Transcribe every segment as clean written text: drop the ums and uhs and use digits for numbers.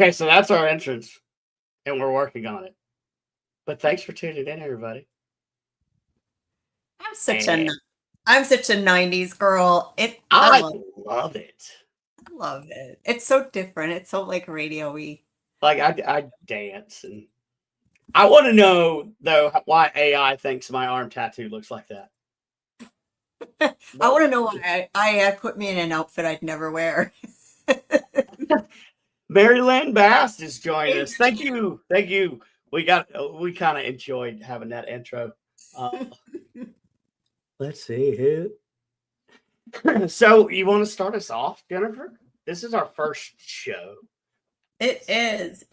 Okay, so that's our entrance, and we're working on it. But thanks for tuning in, everybody. I'm such a 90s girl. I love it. I love it. It's so different. It's so like radio-y. Like I dance, and I want to know though why AI thinks my arm tattoo looks like that. I want to know why I put me in an outfit I'd never wear. Maryland Bass is joining us. Thank you. We kind of enjoyed having that intro. Let's see here. So you want to start us off, Jennifer? This is our first show. It is.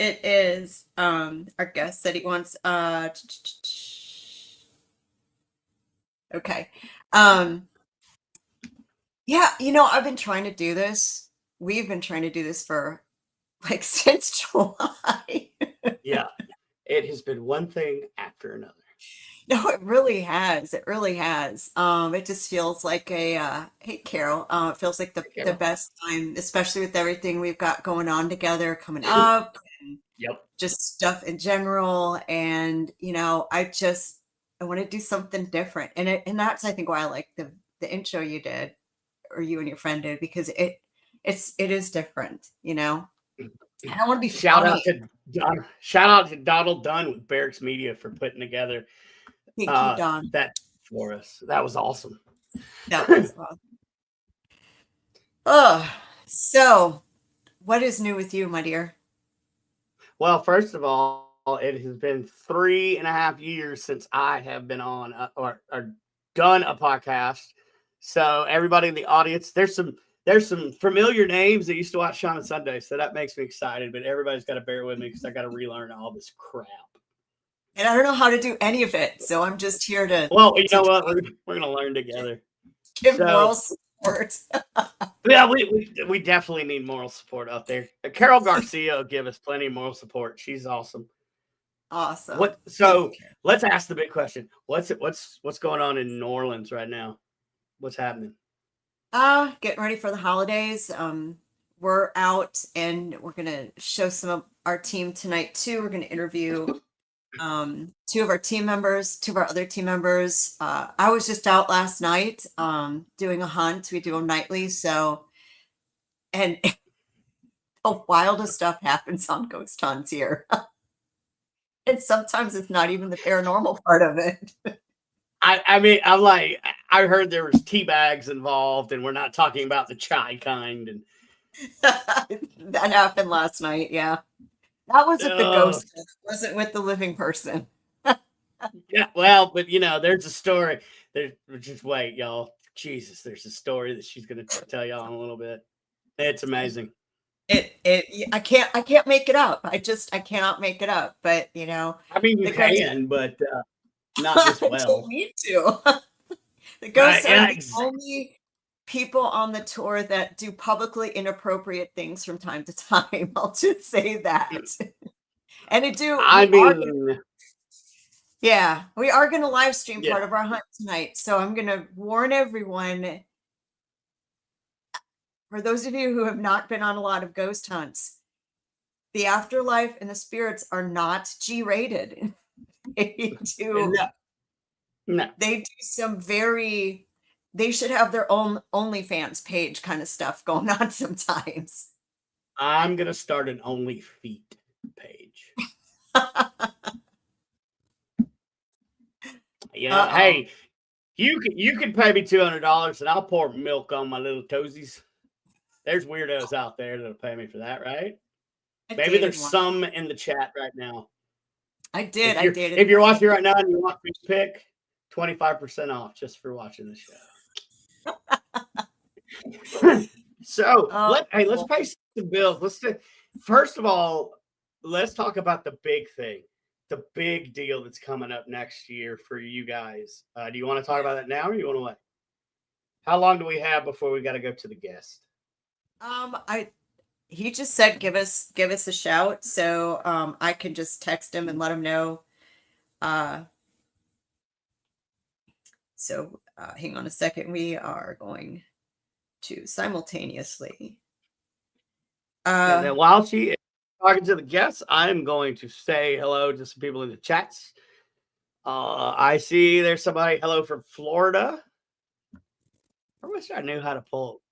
Our guest said he wants okay. Yeah, I've been trying to do this. We've been trying to do this for like since July. Yeah. It has been one thing after another. No, it really has. It really has. It just feels like hey Carol, it feels like the best time, especially with everything we've got going on together coming up, and just stuff in general. And I want to do something different. And that's I think why I like the intro you did, or you and your friend did, because it is different, And I want to be shout out to Donald Dunn with Barracks Media for putting together that for us. That was awesome. That was awesome. Oh, so what is new with you, my dear? Well, first of all, it has been 3.5 years since I have been on or done a podcast. So everybody in the audience, there's some familiar names that used to watch Sean on Sunday, so that makes me excited. But everybody's got to bear with me because I got to relearn all this crap. And I don't know how to do any of it, so I'm just here to. Well, you know what? We're gonna learn together. Give moral support. Yeah, we definitely need moral support out there. Carol Garcia will give us plenty of moral support. She's awesome. Awesome. So let's ask the big question. What's going on in New Orleans right now? What's happening? Getting ready for the holidays. We're out and we're gonna show some of our team tonight too. We're gonna interview two of our other team members. I was just out last night doing a hunt. We do them nightly, and the wildest stuff happens on ghost hunts here. And sometimes it's not even the paranormal part of it. I mean, I'm like, I heard there was tea bags involved, and we're not talking about the chai kind. And that happened last night. Yeah, that was with the ghost. It wasn't with the living person. Yeah, well, but there's a story. Just wait, y'all. Jesus, there's a story that she's gonna tell y'all in a little bit. It's amazing. I can't make it up. I cannot make it up. But I mean, you can, but not as well. I don't need to. The ghosts are the only people on the tour that do publicly inappropriate things from time to time. I'll just say that. And we are going to live stream part of our hunt tonight. So I'm going to warn everyone, for those of you who have not been on a lot of ghost hunts, the afterlife and the spirits are not G-rated. They do some they should have their own OnlyFans page kind of stuff going on sometimes. I'm going to start an OnlyFeet page. Hey, you can pay me $200 and I'll pour milk on my little toesies. There's weirdos out there that'll pay me for that, right? Maybe there's some in the chat right now. I did. If you're watching right now and you want me to pick 25% off just for watching the show. So let's pay some bills. First of all, let's talk about the big thing, the big deal that's coming up next year for you guys. Do you want to talk about that now, or you want to wait? How long do we have before we got to go to the guest? He just said give us a shout, so I can just text him and let him know. So hang on a second. We are going to simultaneously. While she talking to the guests, I'm going to say hello to some people in the chats. I see there's somebody. Hello from Florida. I wish I knew how to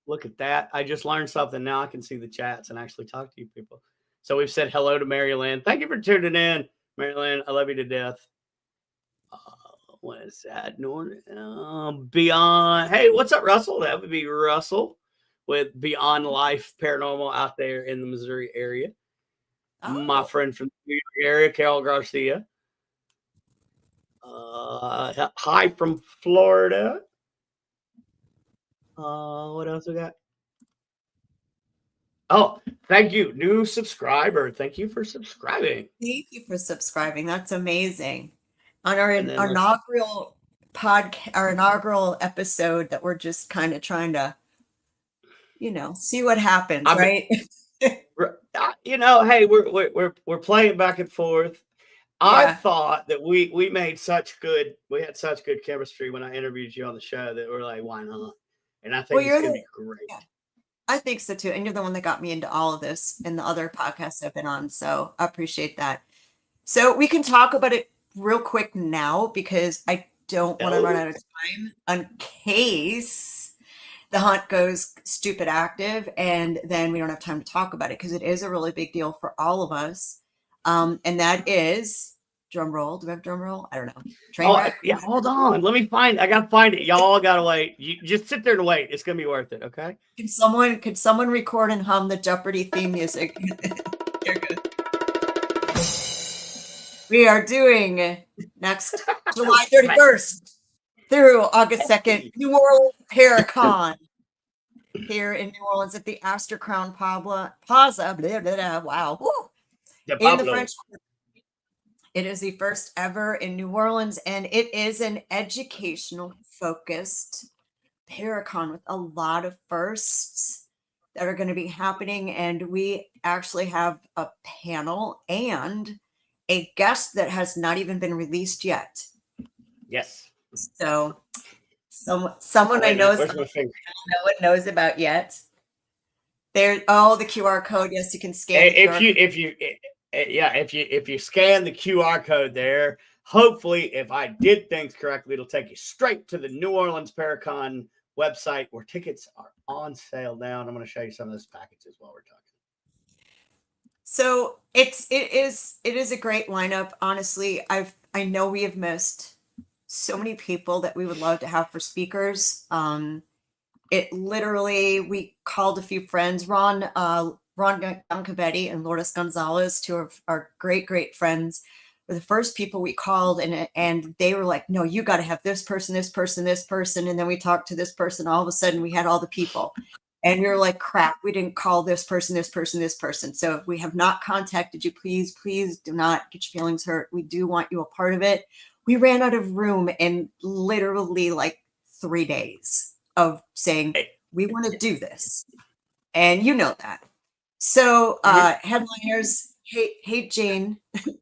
look at that. I just learned something. Now I can see the chats and actually talk to you people. So we've said hello to Maryland. Thank you for tuning in, Maryland. I love you to death. What is that? Beyond. Hey, what's up, Russell? That would be Russell with Beyond Life Paranormal out there in the Missouri area. Oh. My friend from the New York area, Carol Garcia. Hi from Florida. What else we got? Oh, thank you, new subscriber. Thank you for subscribing. Thank you for subscribing. That's amazing. On our inaugural podcast, our inaugural episode, that we're just kind of trying to, see what happens, right? Hey, we're playing back and forth. Yeah. I thought that we had such good chemistry when I interviewed you on the show that we're like, why not? And I think it's gonna be great. Yeah, I think so too. And you're the one that got me into all of this and the other podcasts I've been on. So I appreciate that. So we can talk about it real quick now because I don't want to run out of time in case the hunt goes stupid active and then we don't have time to talk about it because it is a really big deal for all of us. And that is, drum roll. Do we have drum roll? I don't know. Train wreck? Yeah, hold on. Let me find. I gotta find it. Y'all gotta wait. You just sit there and wait. It's gonna be worth it. Okay. Could someone record and hum the Jeopardy theme music? You're good. We are doing next July 31st through August 2nd, New Orleans Paracon here in New Orleans at the Astor Crown Plaza. Blah, blah, blah, wow. Woo. In the French. It is the first ever in New Orleans, and it is an educational focused Paracon with a lot of firsts that are going to be happening. And we actually have a panel and a guest that has not even been released yet. Yes. So someone I know no one knows about yet. There, the QR code. Yes, you can scan. If you scan the QR code there, hopefully, if I did things correctly, it'll take you straight to the New Orleans Paracon website where tickets are on sale now. And I'm going to show you some of those packages while we're talking. So it is a great lineup. Honestly, I know we have missed so many people that we would love to have for speakers. It literally, we called a few friends, Ron Goncavetti and Lourdes Gonzalez, two of our great friends, were the first people we called, and they were like, no, you got to have this person. And then we talked to this person. All of a sudden we had all the people. And we were like, crap, we didn't call this person. So if we have not contacted you, please do not get your feelings hurt. We do want you a part of it. We ran out of room in literally like 3 days of saying, we want to do this. And you know that. So headliners, hey Jane,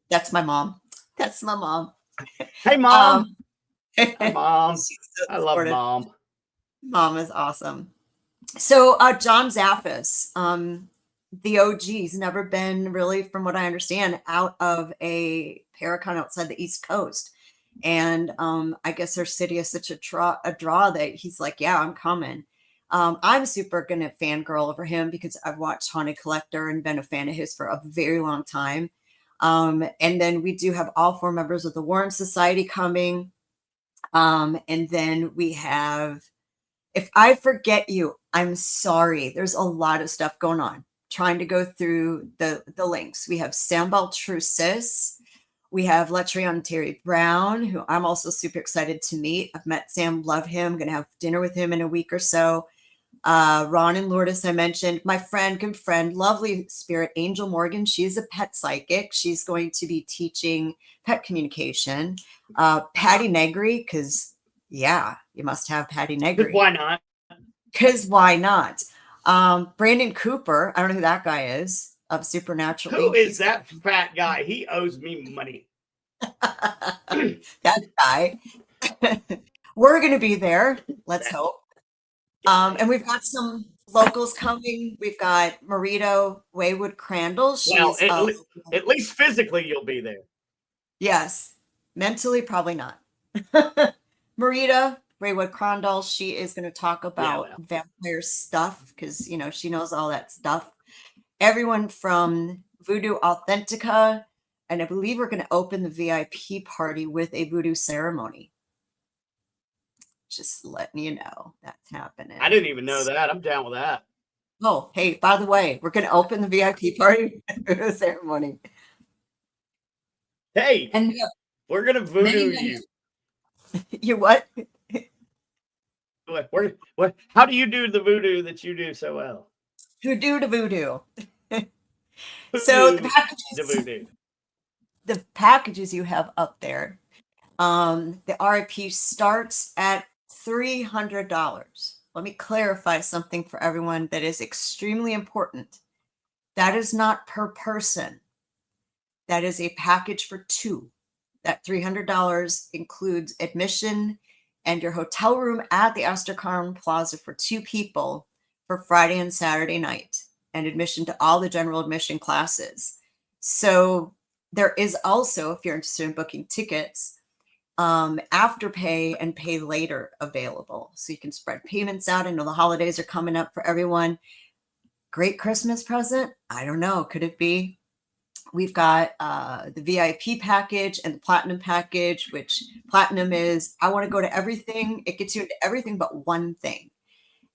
that's my mom. Hey mom. Hi, mom. So I love mom. Mom is awesome. So John Zaffis, the OG, he's never been really, from what I understand, out of a Paracon outside the East Coast. And I guess their city is such a draw that he's like, yeah, I'm coming. I'm super gonna fangirl over him because I've watched Haunted Collector and been a fan of his for a very long time. And then we do have all 4 members of the Warren Society coming. And then we have, if I forget you, I'm sorry. There's a lot of stuff going on. Trying to go through the links. We have Sam Baltrusis. We have Letrion Terry Brown, who I'm also super excited to meet. I've met Sam, love him. I'm going to have dinner with him in a week or so. Ron and Lourdes, I mentioned. My friend, good friend, lovely spirit, Angel Morgan. She's a pet psychic. She's going to be teaching pet communication. Patty Negri, because, yeah, you must have Patty Negri. Because why not? Brandon Cooper, I don't know who that guy is, of Supernatural. Who is that fat guy? He owes me money. That guy. We're going to be there. Let's hope. And we've got some locals coming. We've got Marito Waywood Crandall. Well, She's at least physically you'll be there. yes, mentally probably not. Marita Waywood Crandall. She is going to talk about vampire stuff because she knows all that stuff. Everyone from Voodoo Authentica, and I believe we're going to open the VIP party with a voodoo ceremony. Just letting you know that's happening. I didn't even know that. I'm down with that. Oh, hey, by the way, we're going to open the VIP party with a voodoo ceremony. Hey, and we're going to voodoo you. You what? What? How do you do the voodoo that you do so well? Voodoo to voodoo. So the packages you have up there, the RIP starts at $300. Let me clarify something for everyone that is extremely important. That is not per person. That is a package for two. That $300 includes admission and your hotel room at the Asterkarn Plaza for two people for Friday and Saturday night, and admission to all the general admission classes. So there is also, if you're interested in booking tickets, afterpay and pay later available. So you can spread payments out. I know the holidays are coming up for everyone. Great Christmas present? I don't know. Could it be? We've got the VIP package and the platinum package, which platinum is, I want to go to everything. It gets you into everything but one thing.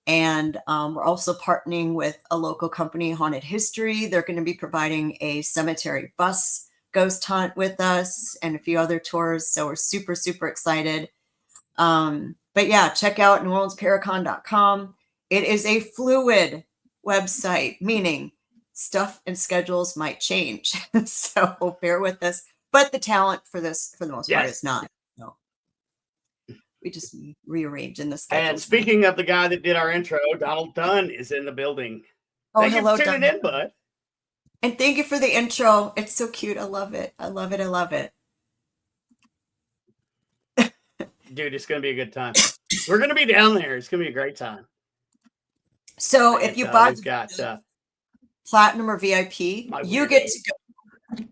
And we're also partnering with a local company, Haunted History. They're going to be providing a cemetery bus ghost hunt with us and a few other tours. So we're super, super excited. But yeah, check out NewOrleansParacon.com. It is a fluid website, meaning stuff and schedules might change. So bear with us. But the talent for this, for the most part, is not. No. We just rearrange in the schedule. And speaking of the guy that did our intro, Donald Dunn is in the building. Oh, Thank hello, you for tuning in, bud. And thank you for the intro. It's so cute. I love it. I love it. I love it. Dude, it's going to be a good time. We're going to be down there. It's going to be a great time. So if you bought platinum or VIP, you get to go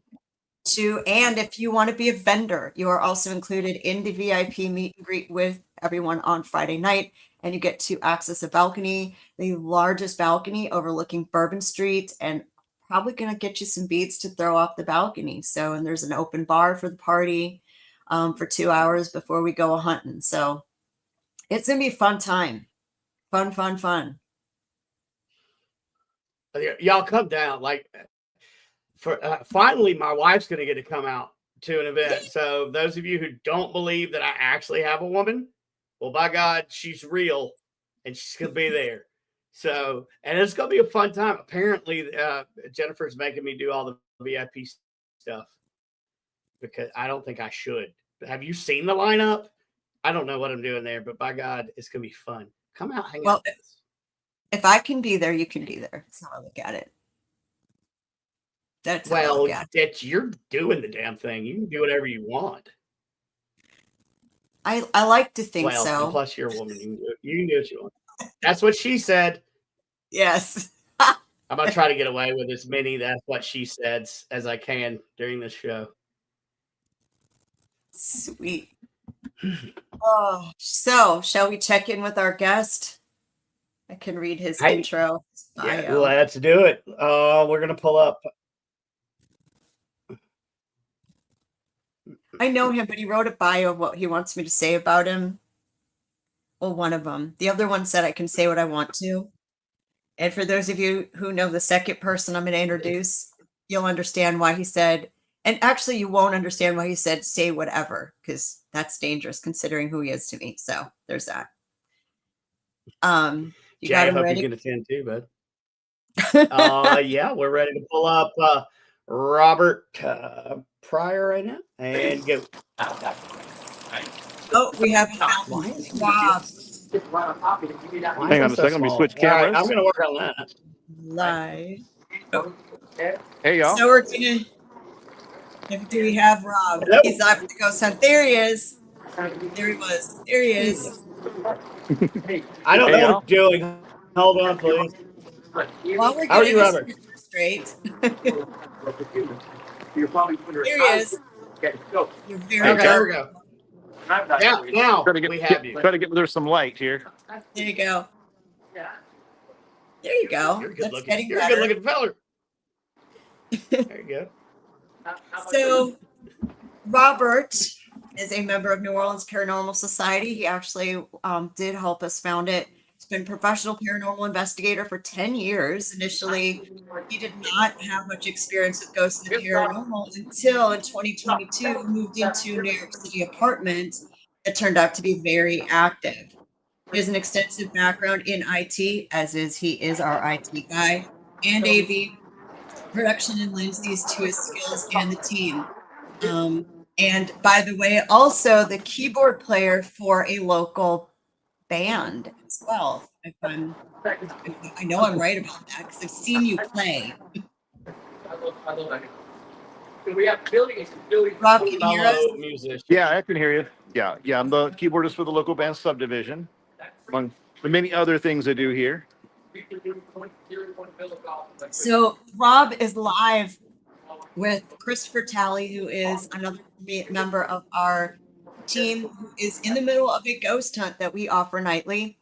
to, and if you want to be a vendor, you are also included in the VIP meet and greet with everyone on Friday night, and you get to access a balcony, the largest balcony overlooking Bourbon Street, and probably going to get you some beads to throw off the balcony. So, and there's an open bar for the party for 2 hours before we go hunting. So it's going to be a fun time. Fun, fun, fun. Y'all come down. Like, for finally, my wife's going to get to come out to an event. So those of you who don't believe that I actually have a woman, well, by God, she's real and she's going to be there. So, and it's going to be a fun time. Apparently, Jennifer's making me do all the VIP stuff because I don't think I should. Have you seen the lineup? I don't know what I'm doing there, but by God, it's going to be fun. Come out, hang out with us. If I can be there, you can be there. That's how I look at it. That's how I look at it. You're doing the damn thing. You can do whatever you want. I like to think so. Plus, you're a woman. You can do what you want. That's what she said. Yes. I'm going to try to get away with as many that's what she said as I can during this show. Sweet. Oh, so shall we check in with our guest? I can read his intro. Yeah, let's do it. We're going to pull up. I know him, but he wrote a bio of what he wants me to say about him. Well, one of them. The other one said I can say what I want to. And for those of you who know the second person I'm going to introduce, you'll understand why he said, and actually you won't understand why he said say whatever, because that's dangerous considering who he is to me. So there's that. You Jay, got him I hope ready? you can attend too, bud. Yeah, we're ready to pull up Robert Pryor right now and go. Oh, we have Rob. Hang on a second. Let me switch cameras. Right, I'm going to work on that. Live. Oh. Hey, y'all. So we're going to. Do we have Rob? Hello? He's off to go hunt. There he is. There he was. There he is. I don't know what I'm doing, Hold on, please. While we're How are getting you, this Robert? straight, here he is. You're very Okay, there we go. Yeah, now we have you. Try to get there's some light here. There you go. There you go. You're good That's looking. getting You're a better. good looking feller. There you go. So, Robert is a member of New Orleans Paranormal Society. He actually did help us found it. He's been a professional paranormal investigator for 10 years. Initially, he did not have much experience with ghosts and the paranormal until in 2022 moved into a New York City apartment that turned out to be very active. He has an extensive background in IT, as he is our IT guy, and AV production, and lends these to his skills and the team. And by the way, also the keyboard player for a local band as well. I know I'm right about that because I've seen you play. Rob, can you hear us? Fellow musician. Yeah, I can hear you. Yeah. I'm the keyboardist for the local band Subdivision, among the many other things I do here. So Rob is live with Christopher Talley, who is another member of our team, who is in the middle of a ghost hunt that we offer nightly.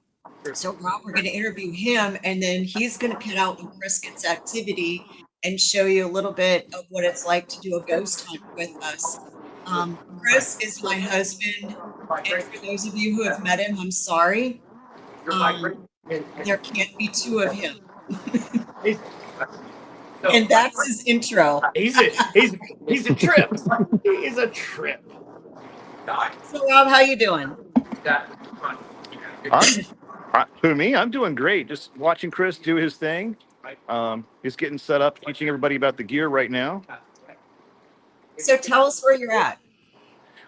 So Rob, we're going to interview him, and then he's going to cut out when Chris gets activity and show you a little bit of what it's like to do a ghost hunt with us. Chris is my husband, and for those of you who have met him, I'm sorry. There can't be two of him. And that's his intro. He's a trip. He's a trip. So Rob, how you doing? Who, me? I'm doing great. Just watching Chris do his thing. He's getting set up, teaching everybody about the gear right now. So tell us where you're at.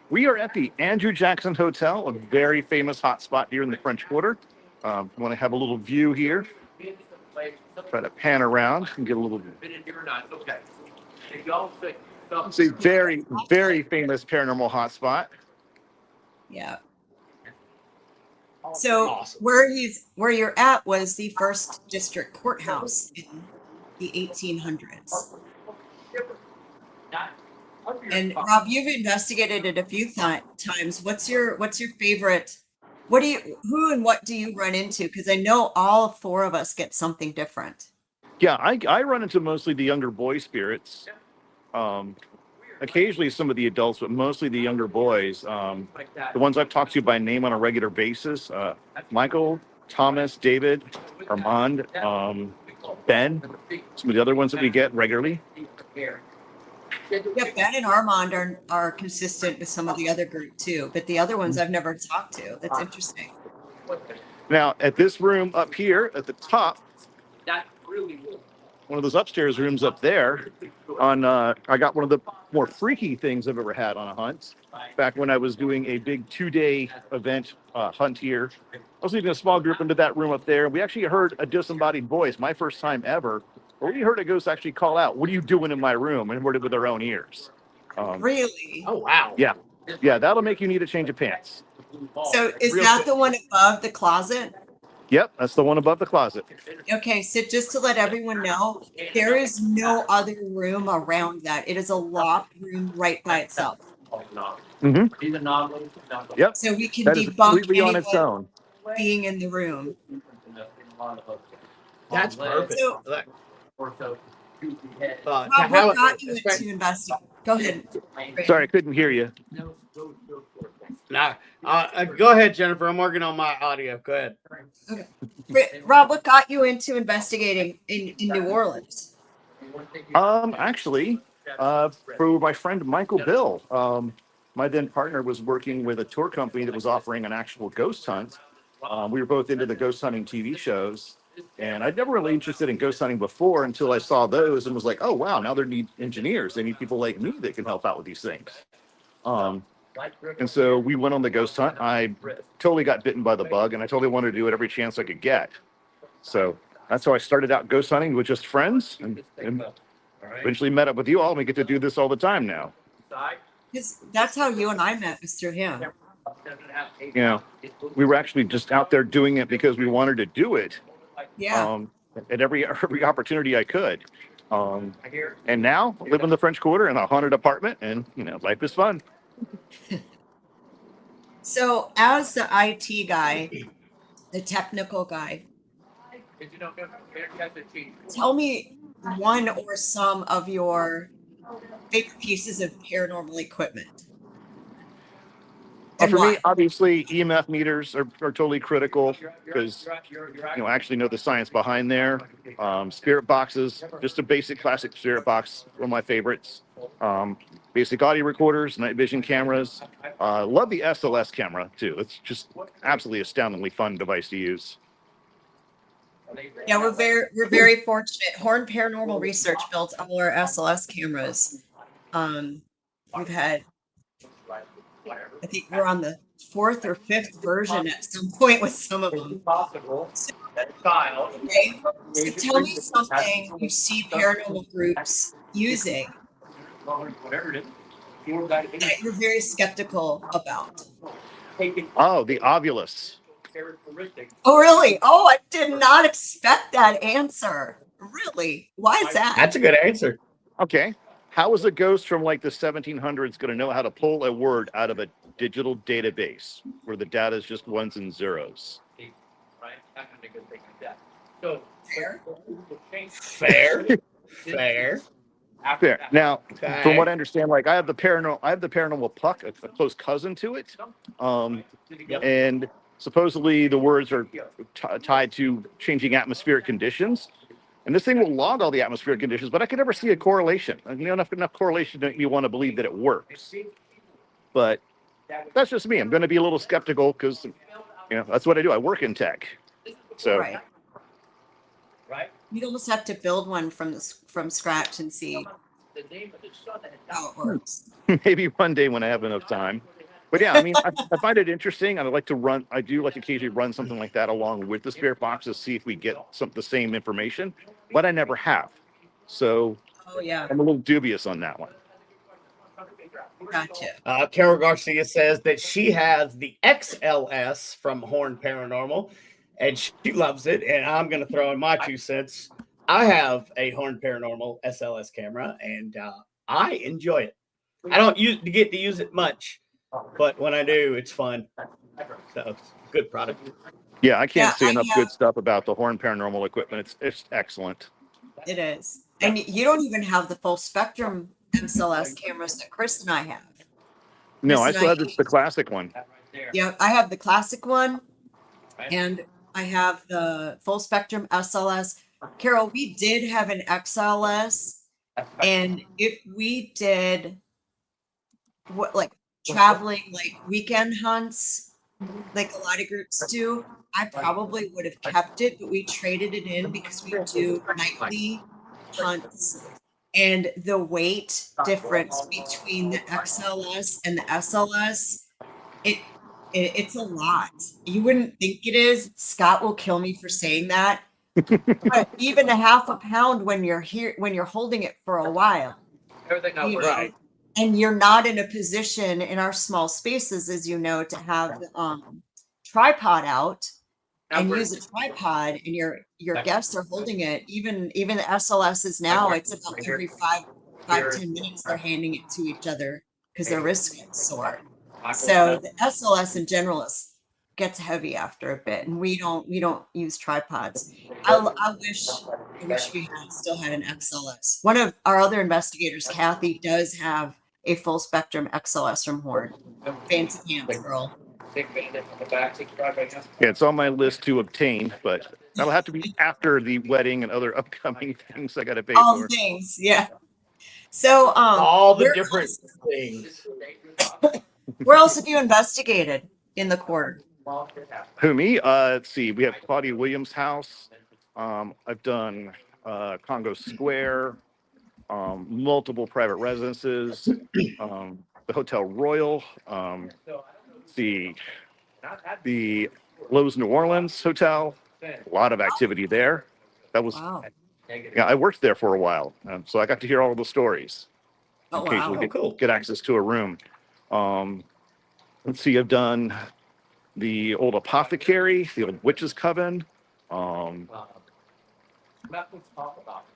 We are at the Andrew Jackson Hotel, a very famous hot spot here in the French Quarter. Want to have a little view here. Try to pan around and get a little. It's a very, very famous paranormal hotspot. Yeah. So Awesome. where you're at was the first district courthouse in the 1800s. And Rob, you've investigated it a few times. What's your favorite? Who and what do you run into? Because I know all four of us get something different. Yeah, I run into mostly the younger boy spirits. Occasionally some of the adults, but mostly the younger boys. The ones I've talked to by name on a regular basis: Michael, Thomas, David, Armand, Ben. Some of the other ones that we get regularly. Yeah, Ben and Armand are consistent with some of the other group too, but the other ones I've never talked to. That's interesting. Now, at this room up here at the top, one of those upstairs rooms up there, I got one of the more freaky things I've ever had on a hunt. Back when I was doing a big 2-day event hunt here, I was leading a small group into that room up there. We actually heard a disembodied voice, my first time ever. But we heard a ghost actually call out, "What are you doing in my room?" and heard it with our own ears. Really? Oh, wow. Yeah, that'll make you need a change of pants. So is Real that quick. the one above the closet? Yep, that's the one above the closet. Okay, so just to let everyone know, there is no other room around that. It is a locked room right by itself. Mm-hmm. Yep. So we can That is debunk completely on its anyone own. being in the room. That's perfect. So, Rob, Rob, what got you into investigate? Go ahead. Sorry, I couldn't hear you. Nah, go ahead, Jennifer. I'm working on my audio. Go ahead. Okay. Rob, what got you into investigating in New Orleans? Actually, through my friend Michael Bill. My then partner was working with a tour company that was offering an actual ghost hunt. We were both into the ghost hunting TV shows, and I'd never really interested in ghost hunting before until I saw those and was like, oh wow, now they need engineers. They need people like me that can help out with these things. And so we went on the ghost hunt. I totally got bitten by the bug, and I totally wanted to do it every chance I could get. So that's how I started out ghost hunting with just friends, and eventually met up with you all, and we get to do this all the time now. Because that's how you and I met, was through him. You know, we were actually just out there doing it because we wanted to do it. Yeah. At every opportunity I could. And now I live in the French Quarter in a haunted apartment, and life is fun. So, as the IT guy, the technical guy, tell me one or some of your favorite pieces of paranormal equipment and For me, why. obviously, EMF meters are totally critical because I actually know the science behind there. Spirit boxes, just a basic classic spirit box, one of my favorites. Basic audio recorders, night vision cameras. Love the SLS camera too. It's just absolutely astoundingly fun device to use. Yeah, we're very fortunate. Horn Paranormal Research built all our SLS cameras. We've had, I think we're on the fourth or fifth version at some point with some of them. Okay, so tell me something you see paranormal groups using that you're very skeptical about. Oh, the Ovilus. Oh, really? Oh, I did not expect that answer. Really? Why is that? That's a good answer. Okay. How is a ghost from like the 1700s going to know how to pull a word out of a digital database where the data is just ones and zeros? Fair. Fair. Fair. Fair. Now, from what Okay. I understand, like I have the paranormal puck, a close cousin to it, Yep. and supposedly the words are tied to changing atmospheric conditions. And this thing will log all the atmospheric conditions, but I could never see a correlation. Enough correlation to make me want to believe that it works. But that's just me. I'm going to be a little skeptical because that's what I do. I work in tech, so Right. You'd almost have to build one from scratch and see how it works. maybe one day when I have enough time. But yeah, I mean, I find it interesting. I do like to occasionally run something like that along with the spirit boxes, see if we get the same information, but I never have. So Oh, yeah. I'm a little dubious on that one. Gotcha. Carol Garcia says that she has the XLS from Horn Paranormal and she loves it. And I'm going to throw in my 2 cents. I have a Horn Paranormal SLS camera and I enjoy it. I don't get to use it much, but when I do, it's fun. So it's a good product. Yeah, I can't Yeah, say enough good stuff about the Horn Paranormal equipment. It's excellent. it is. And you don't even have the full spectrum SLS cameras that Chris and I have. No, Chris I and still I have the classic one. Yeah, I have the classic one and I have the full spectrum SLS. Carol, we did have an XLS, and if we did like traveling like weekend hunts, like a lot of groups do, I probably would have kept it, but we traded it in because we do nightly hunts. And the weight difference between the XLS and the SLS, it's a lot. You wouldn't think it is. Scott will kill me for saying that. But even a half a pound when you're holding it for a while, Right. and you're not in a position in our small spaces, as you know, to have tripod out and use a tripod, and your guests are holding it. Even the SLSs now, it's about every 5-10 minutes they're handing it to each other because their wrists get sore. So the SLS in general gets heavy after a bit, and we don't use tripods. I wish we still had an XLS. One of our other investigators, Kathy, does have a full spectrum XLS from Horn. Fancy pants girl. Yeah, it's on my list to obtain, but that'll have to be after the wedding and other upcoming things I got to pay All for. things, yeah. So All the different things. where else have you investigated in the quarter? Who, me? Let's see. We have Claudia Williams' house. I've done Congo Square, multiple private residences, the Hotel Royal, the Lowe's New Orleans Hotel. A lot of activity there. That was, Wow. yeah, I worked there for a while, so I got to hear all the stories. Oh, Occasionally wow. get access to a room. Let's see, I've done the old apothecary, the old witch's coven, So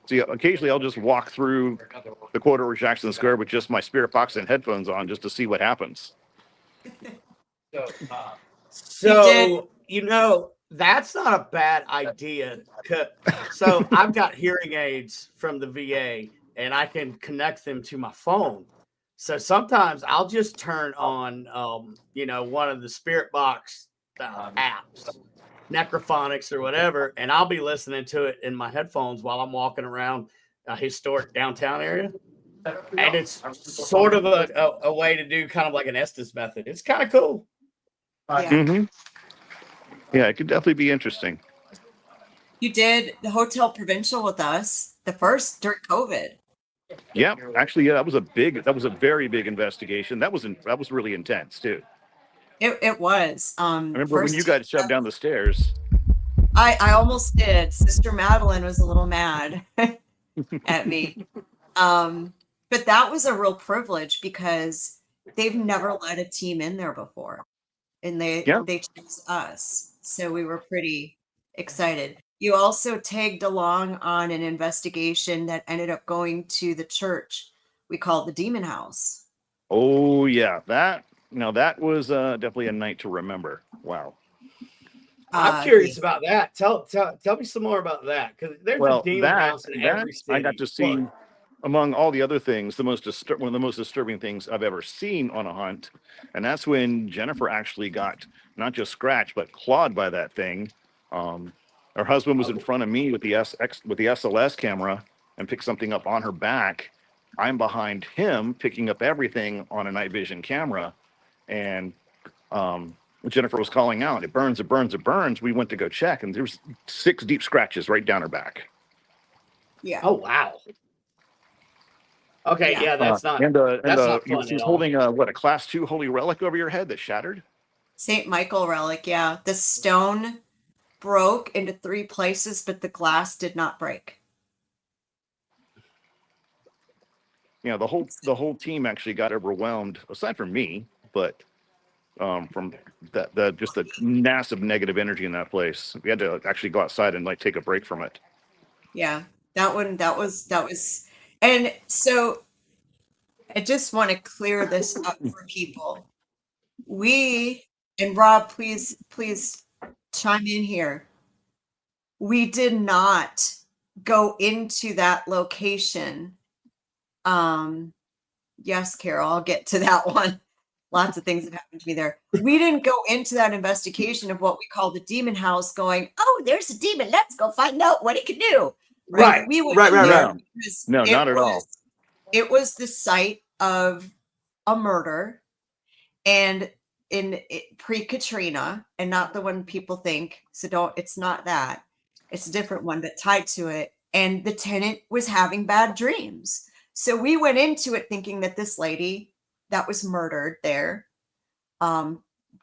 yeah, occasionally I'll just walk through the corridor of Jackson Square with just my spirit box and headphones on just to see what happens. So, that's not a bad idea. So I've got hearing aids from the VA and I can connect them to my phone. So sometimes I'll just turn on, one of the spirit box apps, Necrophonics or whatever, and I'll be listening to it in my headphones while I'm walking around a historic downtown area. And it's sort of a way to do kind of like an Estes method. It's kind of cool. Mm-hmm. Yeah, it could definitely be interesting. You did the Hotel Provincial with us, the first during COVID. Yeah, actually, yeah, that was a very big investigation. That was really intense too. It was. I remember when you got shoved down the stairs. I almost did. Sister Madeline was a little mad at me. But that was a real privilege because they've never let a team in there before. And they chose us. So we were pretty excited. You also tagged along on an investigation that ended up going to the church we call the Demon House. Oh yeah, that was definitely a night to remember. Wow. I'm curious about that. Tell me some more about that, because there's a demon house in every city. I got to see, among all the other things, one of the most disturbing things I've ever seen on a hunt, and that's when Jennifer actually got not just scratched but clawed by that thing. Her husband was in front of me with the SLS camera and picked something up on her back. I'm behind him picking up everything on a night vision camera, and Jennifer was calling out, "It burns, it burns, it burns." We went to go check, and there was 6 deep scratches right down her back. Yeah. Oh wow. Okay, yeah, that's not. And that's not fun she's at all. holding a class 2 holy relic over your head that shattered. St. Michael relic, yeah. The stone broke into 3 places, but the glass did not break. Yeah, the whole team actually got overwhelmed, aside from me, but from just the massive negative energy in that place. We had to actually go outside and take a break from it. Yeah, that was, and so I just want to clear this up for people. We, and Rob, please chime in here. We did not go into that location. Yes, Carol, I'll get to that one. Lots of things that happened to me there. We didn't go into that investigation of what we call the demon house going, oh, there's a demon. Let's go find out what it can do. Right. We went Right. No, not at all. It was the site of a murder, and in pre-Katrina, and not the one people think. So it's not that. It's a different one, but tied to it. And the tenant was having bad dreams. So we went into it thinking that this lady that was murdered there,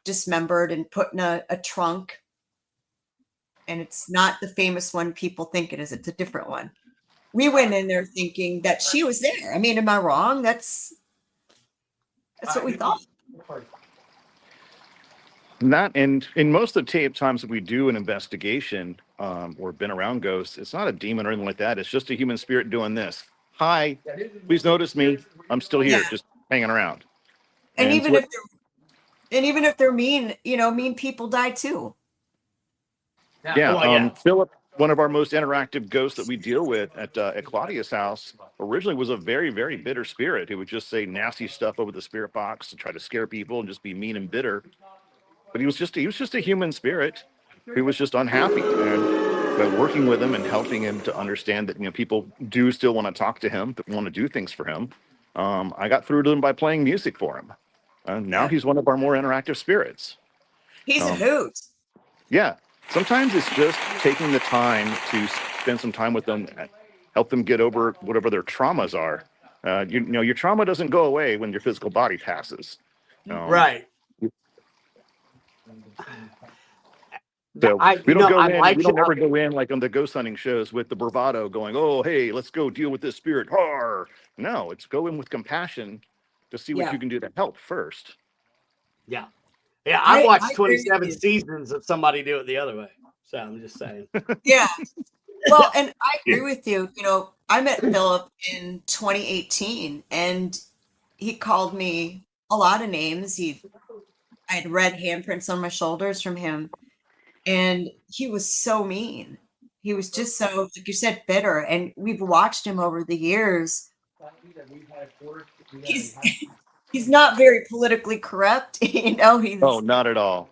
dismembered and put in a trunk. And it's not the famous one people think it is. It's a different one. We went in there thinking that she was there. I mean, am I wrong? That's what we thought. Not in most of the times that we do an investigation or been around ghosts, it's not a demon or anything like that. It's just a human spirit doing this. Hi, please notice me. I'm still here, just hanging around. And even if they're mean, mean people die too. Yeah, Philip, one of our most interactive ghosts that we deal with at Claudia's house, originally was a very, very bitter spirit who would just say nasty stuff over the spirit box to try to scare people and just be mean and bitter. But he was just a human spirit who was just unhappy. And by working with him and helping him to understand that people do still want to talk to him, that want to do things for him, I got through to him by playing music for him. Now he's one of our more interactive spirits. He's a hoot. Yeah. Sometimes it's just taking the time to spend some time with them, help them get over whatever their traumas are. Your trauma doesn't go away when your physical body passes. Right. So we don't ever go in like on the ghost hunting shows with the bravado going, oh, hey, let's go deal with this spirit. Arr! No, it's go in with compassion to see what you can do to help first. Yeah. Yeah, I've watched 27 seasons of somebody do it the other way. So I'm just saying. Yeah. Well, and I agree with you. You know, I met Philip in 2018 and he called me a lot of names. I had red handprints on my shoulders from him, and he was so mean. He was just so, like you said, bitter. And we've watched him over the years. He's he's not very politically correct, you know. Oh, not at all.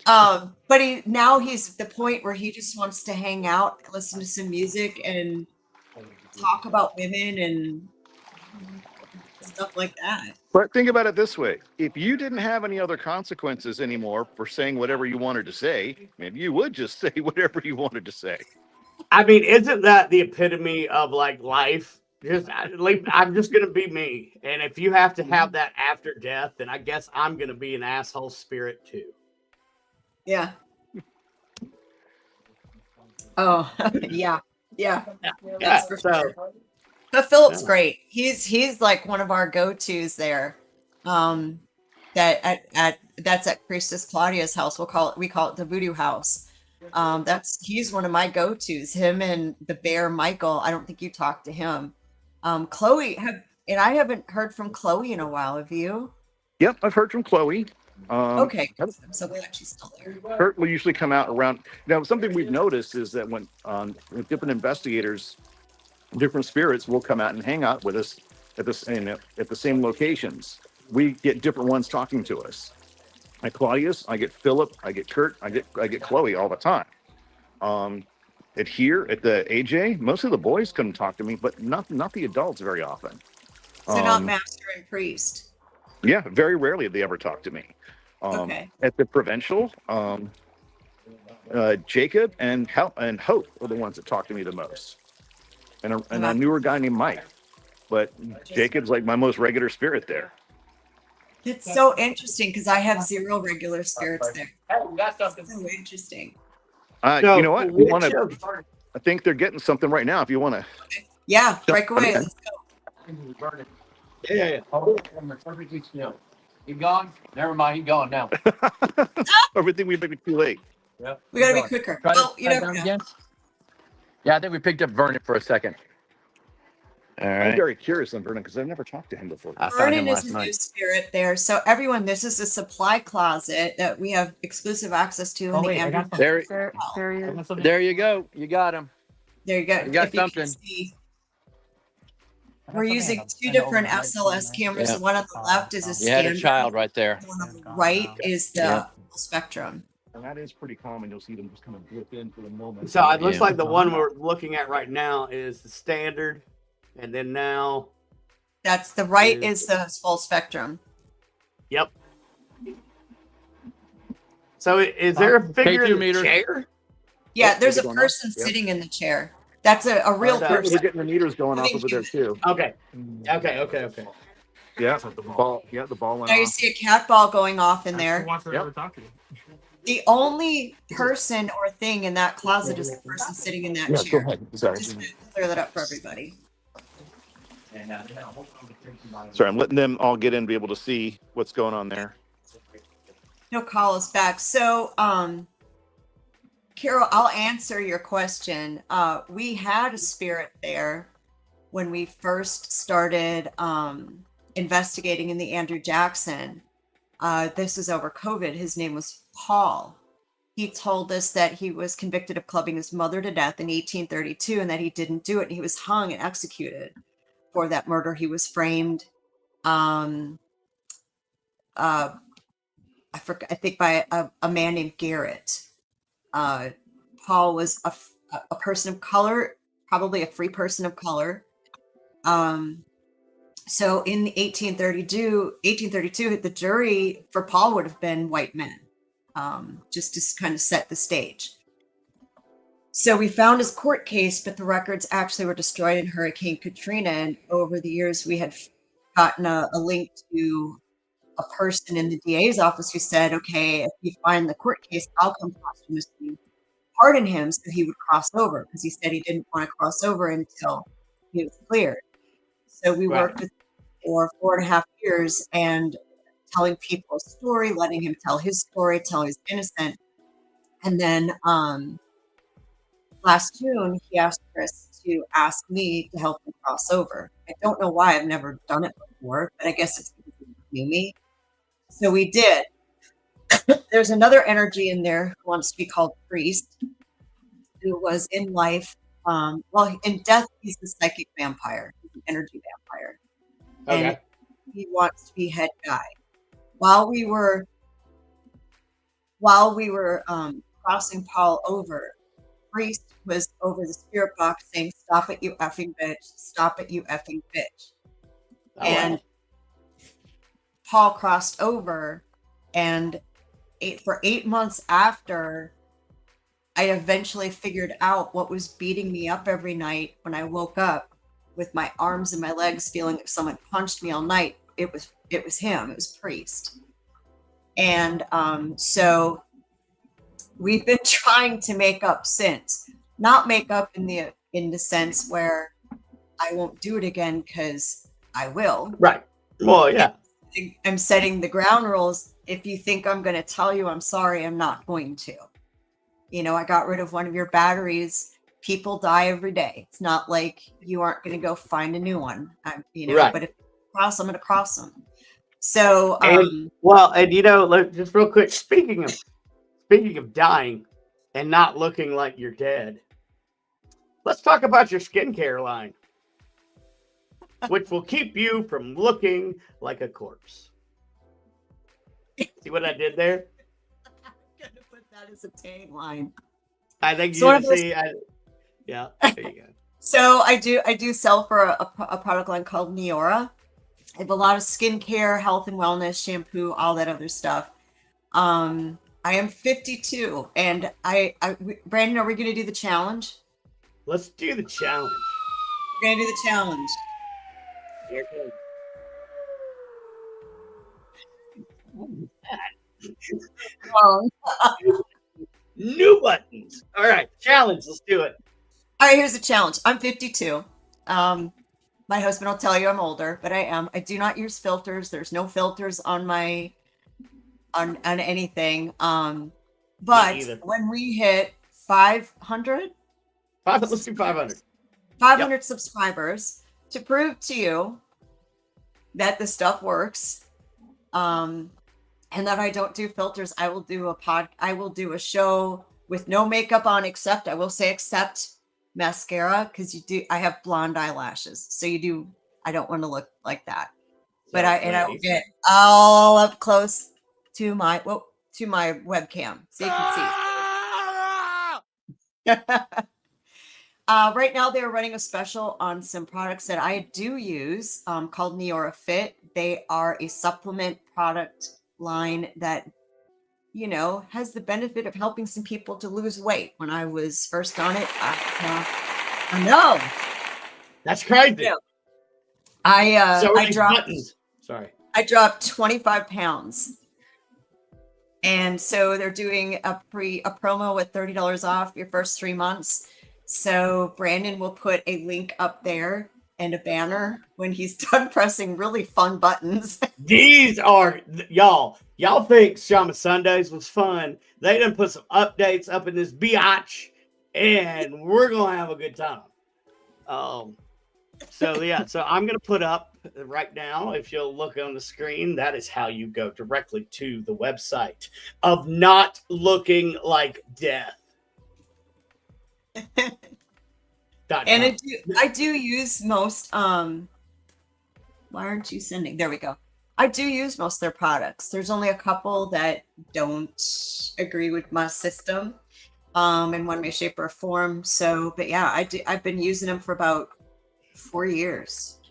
But he's at the point where he just wants to hang out, listen to some music, and talk about women and stuff like that. But think about it this way. If you didn't have any other consequences anymore for saying whatever you wanted to say, maybe you would just say whatever you wanted to say. I mean, isn't that the epitome of like life? I'm just gonna be me, and if you have to have that after death, then I guess I'm gonna be an asshole spirit too. Yeah. Oh, yeah. Yeah. That's for sure. But Philip's great. He's like one of our go-tos there. That's at Priestess Claudia's house. We call it the Voodoo House. He's one of my go-tos. Him and the bear Michael. I don't think you talked to him. Chloe and I haven't heard from Chloe in a while. Have you? Yep, I've heard from Chloe. Okay, I'm so glad she's still there. Kurt will usually come out around. Now, something we've noticed is that when with different investigators, different spirits will come out and hang out with us at the same locations. We get different ones talking to us. At Claudius, I get Philip, I get Kurt, I get Chloe all the time. At the AJ, most of the boys come talk to me, but not the adults very often. So not master and priest. Yeah, very rarely they ever talk to me. Okay. At the provincial, Jacob and Hope are the ones that talk to me the most, and a newer guy named Mike. But Jacob's like my most regular spirit there. It's so interesting because I have 0 regular spirits there. It's so interesting. You know what? I think they're getting something right now. If you want to. Yeah, break away. Let's go. Yeah. You gone? Never mind. He's gone now. Everything we make it too late. Yep. We got to be quicker. You never know. Again? Yeah, I think we picked up Vernon for a second. All right. I'm very curious on Vernon because I've never talked to him before. Vernon is a new spirit there. So everyone, this is a supply closet that we have exclusive access to. There you go. You got him. There you go. You got something. We're using 2 different SLS cameras. The one on the left is a standard. You had a child right there. The one on the right is the full spectrum. And that is pretty common. You'll see them just kind of blip in for the moment. So it looks like the one we're looking at right now is the standard, and then now that's the right is the full spectrum. Yep. So is there a figure in the chair? Yeah, there's a person sitting in the chair. That's a real person. We're getting the meters going off over there too. Okay. Yeah, the ball went now off. you see a cat ball going off in there. Yep. The only person or thing in that closet is the person sitting in that chair. Go ahead. Sorry. Just clear that up for everybody. Sorry, I'm letting them all get in, be able to see what's going on there. He'll call us back. So, Carol, I'll answer your question. We had a spirit there when we first started investigating in the Andrew Jackson. This was over COVID. His name was Paul. He told us that he was convicted of clubbing his mother to death in 1832 and that he didn't do it. He was hung and executed for that murder. He was framed. I think by a man named Garrett. Paul was a person of color, probably a free person of color. So in 1832, the jury for Paul would have been white men, just to kind of set the stage. So we found his court case, but the records actually were destroyed in Hurricane Katrina. And over the years, we had gotten a link to a person in the DA's office who said, okay, if you find the court case, I'll come posthumously pardon him so he would cross over, because he said he didn't want to cross over until he was cleared. So we worked with him for 4.5 years and telling people a story, letting him tell his story, tell he's innocent. And then last June, he asked Chris to ask me to help him cross over. I don't know why, I've never done it before, but I guess it's because he knew me. So we did. There's another energy in there who wants to be called priest, who was in life. Well, in death, he's the psychic vampire. He's an energy vampire. Okay. And he wants to be head guy. While we were crossing Paul over, priest was over the spirit box saying, "Stop it, you effing bitch. Stop it, you effing bitch." Oh, And wow. Paul crossed over, and for 8 months after, I eventually figured out what was beating me up every night when I woke up with my arms and my legs feeling like someone punched me all night. It was him. It was priest. And so we've been trying to make up since. Not make up in the sense where I won't do it again, because I will. Right. Well, yeah. I'm setting the ground rules. If you think I'm going to tell you I'm sorry, I'm not going to. You know, I got rid of one of your batteries. People die every day. It's not like you aren't going to go find a new one. Right. But if I cross, I'm going to cross them. So, And you know, just real quick, speaking of dying and not looking like you're dead, let's talk about your skincare line, which will keep you from looking like a corpse. See what I did there? I'm going to put that as a tagline. I think So you see. Yeah, there you go. So I do sell for a product line called Neora. I have a lot of skincare, health and wellness, shampoo, all that other stuff. I am 52, and Brandon, are we going to do the challenge? Let's do the challenge. We're going to do the challenge. Here it All New buttons. All right, challenge. Let's do it. right, here's the challenge. I'm 52. My husband will tell you I'm older, but I am. I do not use filters. There's no filters on my on anything. But either. when we hit 500, Let's do 500. 500 subscribers, to prove to you that the stuff works, and that I don't do filters, I will do a show with no makeup on, except mascara, because I have blonde eyelashes, so I don't want to look like that. But I will get all up close to my webcam, so you can see. Right now, they're running a special on some products that I do use, called Neora Fit. They are a supplement product line that, you know, has the benefit of helping some people to lose weight. When I was first on it, I know. That's crazy. Yeah. I dropped buttons. Sorry. I dropped 25 pounds. And so they're doing a promo with $30 off your first 3 months. So Brandon will put a link up there and a banner when he's done pressing really fun buttons. These are y'all. Y'all think Shama Sundays was fun? They done put some updates up in this biatch, and we're gonna have a good time. So yeah, so I'm gonna put up right now. If you'll look on the screen, that is how you go directly to the website of Not Looking Like Death. And I do use most why aren't you sending? There we go. I do use most of their products. There's only a couple that don't agree with my system in one way, shape, or form. So, but yeah, I've been using them for about 4 years.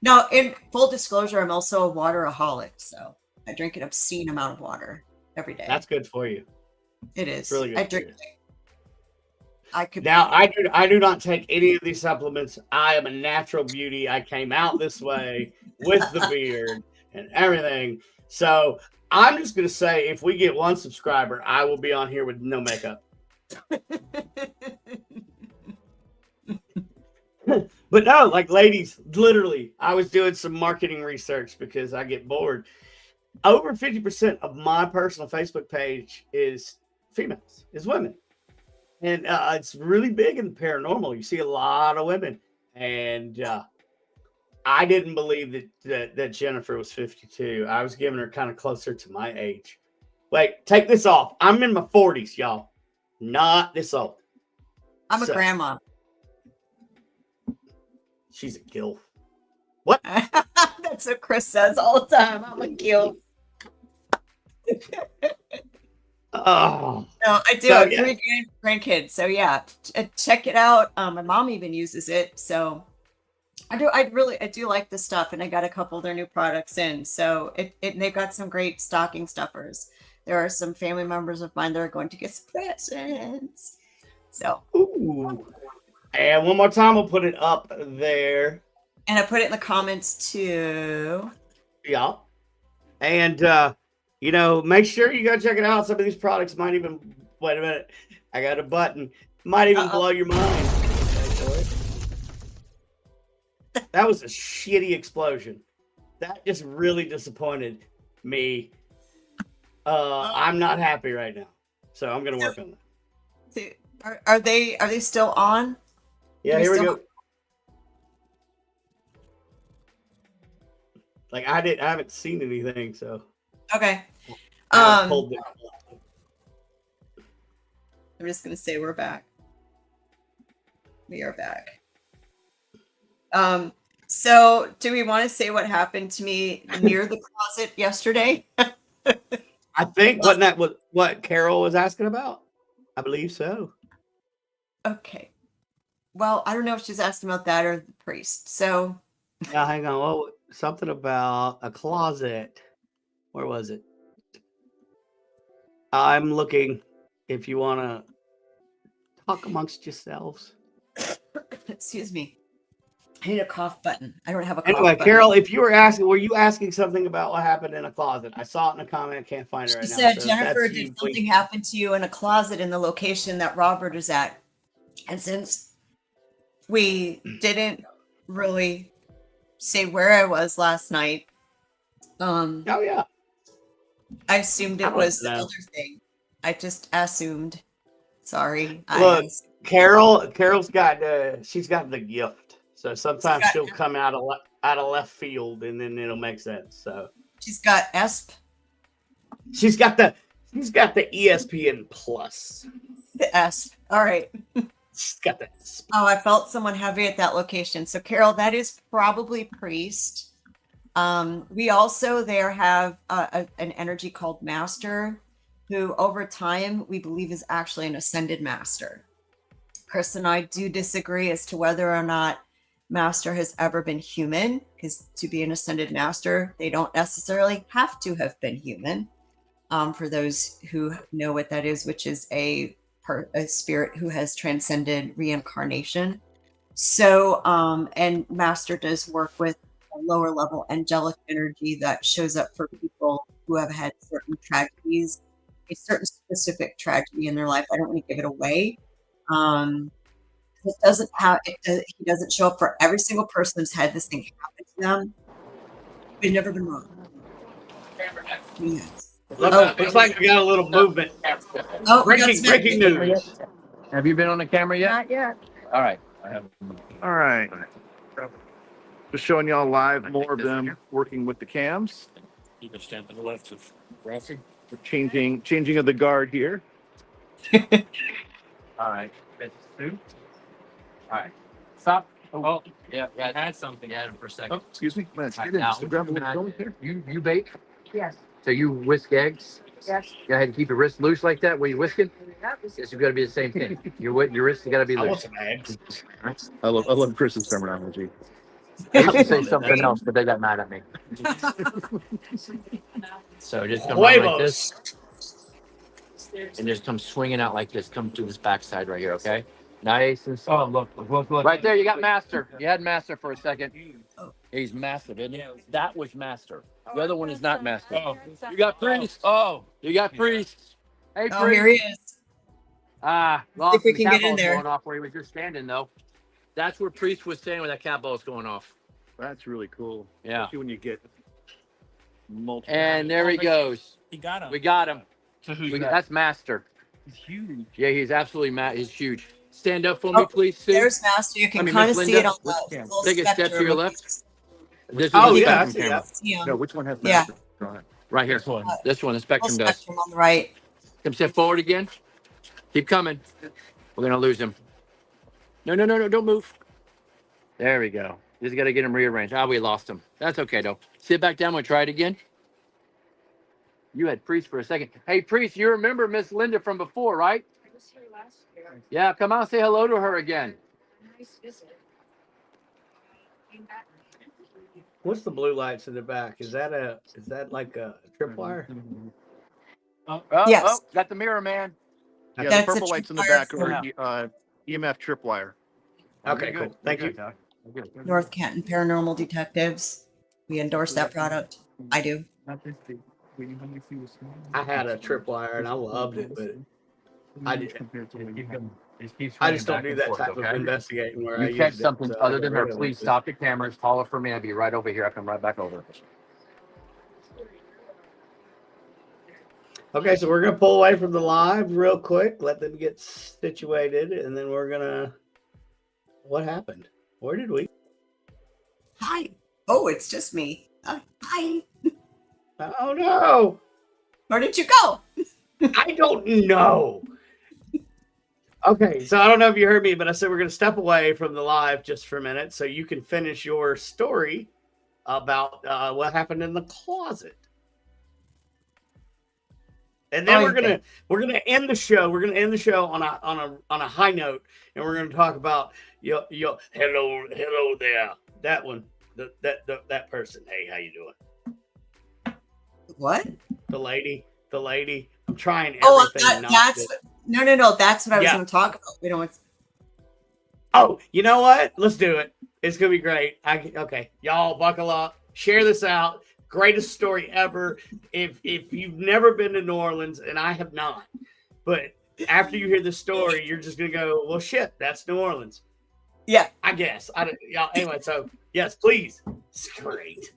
Now, in full disclosure, I'm also a wateraholic, so I drink an obscene amount of water every day. That's good for you. It is. It's really good. I drink. I do not take any of these supplements. I am a natural beauty. I came out this way with the beard and everything. So I'm just going to say, if we get 1 subscriber, I will be on here with no makeup. But no, like, ladies, literally, I was doing some marketing research because I get bored. Over 50% of my personal Facebook page is females, is women. And it's really big in the paranormal. You see a lot of women. And I didn't believe that Jennifer was 52. I was giving her kind of closer to my age. Wait, take this off. I'm in my 40s, y'all. Not this old. I'm a grandma. She's a gilf. What? That's what Chris says all the time. I'm a gilf. Oh. No, I do. So, I have yeah. 3 grandkids. So yeah, check it out. My mom even uses it. So I do like this stuff, and I got a couple of their new products in. So they've got some great stocking stuffers. There are some family members of mine that are going to get some presents. So, ooh. And one more time, we'll put it up there. And I put it in the comments too. Yeah. And, make sure you go check it out. Some of these products might even, wait a minute, I got a button, might even blow your mind. That was a shitty explosion. That just really disappointed me. I'm not happy right now. So I'm going to work on that. Are they still on? Yeah, here we go. Like I haven't seen anything, so okay. I'm just gonna say we're back. We are back. So do we want to say what happened to me near the closet yesterday? I think wasn't that what Carol was asking about? I believe so. Okay. Well, I don't know if she's asking about that or the priest. So yeah, hang on. Well, something about a closet. Where was it? I'm looking. If you want to talk amongst yourselves. Excuse me. I need a cough button. I don't have a cough anyway, button. Carol, if you were you asking something about what happened in a closet? I saw it in a comment. I can't find it right now. She said, Jennifer, did something happen to you in a closet in the location that Robert is at? And since we didn't really say where I was last night, oh yeah, I assumed it was the other thing. I just assumed. Sorry. Look, Carol's got she's got the gift. So sometimes she'll come out of left field, and then it'll make sense. So she's got ESP. She's got the ESPN Plus. The ESP. All right. She's got the ESP. Oh, I felt someone heavy at that location. So Carol, that is probably priest. We also there have an energy called Master, who over time we believe is actually an ascended master. Chris and I do disagree as to whether or not Master has ever been human, because to be an ascended master, they don't necessarily have to have been human. For those who know what that is, which is a spirit who has transcended reincarnation. So, and Master does work with a lower level angelic energy that shows up for people who have had certain tragedies, a certain specific tragedy in their life. I don't want to give it away. He doesn't show up for every single person who's had this thing happen to them. They've never been wrong. Yes. Looks like we got a little movement. Oh, breaking news. Have you been on the camera yet? Not yet. All right. All right. Just showing y'all live more of them working with the cams. You can stand to the left of Ralphie. We're changing of the guard here. All right. All right. Stop. Oh, yeah. I had something. You had him for a second. Oh, excuse me. Man, All right, get in. now, Just grab a little going here. You bake? Yes. So you whisk eggs? Yes. Go ahead and keep your wrist loose like that while you whisk it? Yes, you've got to be the same thing. Your wrist has got to be I want loose. some eggs. I love Chris's terminology. I used to say something else, but they got mad at me. So just come around like this. And just come swinging out like this. Come to this backside right here, okay? Nice and slow. Oh, look. Right there, you got Master. You had Master for a second. He's Master, isn't he? That was Master. The other one is not Master. Oh, You got Priest. Oh, you got Priest. Hey, Oh, here he is. Lost if we the can cat get in ball's there. going off where he was just standing, though. That's where Priest was standing when that cat ball was going off. That's really cool. Yeah. Especially when you get multiple. And there he goes. he got him. We got him. So who's That's Master. He's huge. Yeah, he's absolutely mad. He's huge. Stand up for me, Oh, please, Sue. there's Master. You can Miss kind of see Linda, it on which the camera? little Take a step to spectrum your of left. these. This is Oh, the yeah, I spectrum see camera. that. See 'em. No, which one has Yeah. master on it? Right here. This one. This one, the Little spectrum does. spectrum on the right. Come step forward again. Keep coming. We're gonna lose him. No, don't move. There we go. Just gotta get him rearranged. Ah, we lost him. That's okay though. Sit back down. We'll try it again. You had Priest for a second. Hey, Priest, you remember Miss Linda from before, right? I was here last year. Yeah, come out, say hello to her again. Nice visit. Came back. What's the blue lights in the back? Is that like a tripwire? Oh, Yes. got the mirror man. Yeah, the That's a purple lights in the tripwire back for are EMF tripwire. Okay, Good. cool. Thank you. Good, Doc. Good. North Canton Paranormal Detectives. We endorse that product. I do. I had a tripwire and I loved it, but I just don't do that type of investigating where I You catch used it, something so I other got than her, rid of please it. stop the cameras, holler for me. I'll be right over here. I'll come right back over. Okay, so we're gonna pull away from the live real quick, let them get situated, and then we're gonna. What happened? Where did we? Hi. Oh, it's just me. Hi. Oh no! Where did you go? I don't know. Okay, so I don't know if you heard me, but I said we're gonna step away from the live just for a minute, so you can finish your story about what happened in the closet. And then Okay. we're gonna end the show. We're gonna end the show on a high note, and we're gonna talk about yo hello there, that one, that person. Hey, how you doing? What? The lady. I'm trying Oh, everything. not that's to- no. That's what I was Yeah. going to talk about. We don't want. Oh, you know what? Let's do it. It's gonna be great. Okay, y'all buckle up. Share this out. Greatest story ever. If you've never been to New Orleans, and I have not, but after you hear the story, you're just gonna go, well, shit, that's New Orleans. Yeah. I guess. Y'all. Anyway, so yes, please. It's great.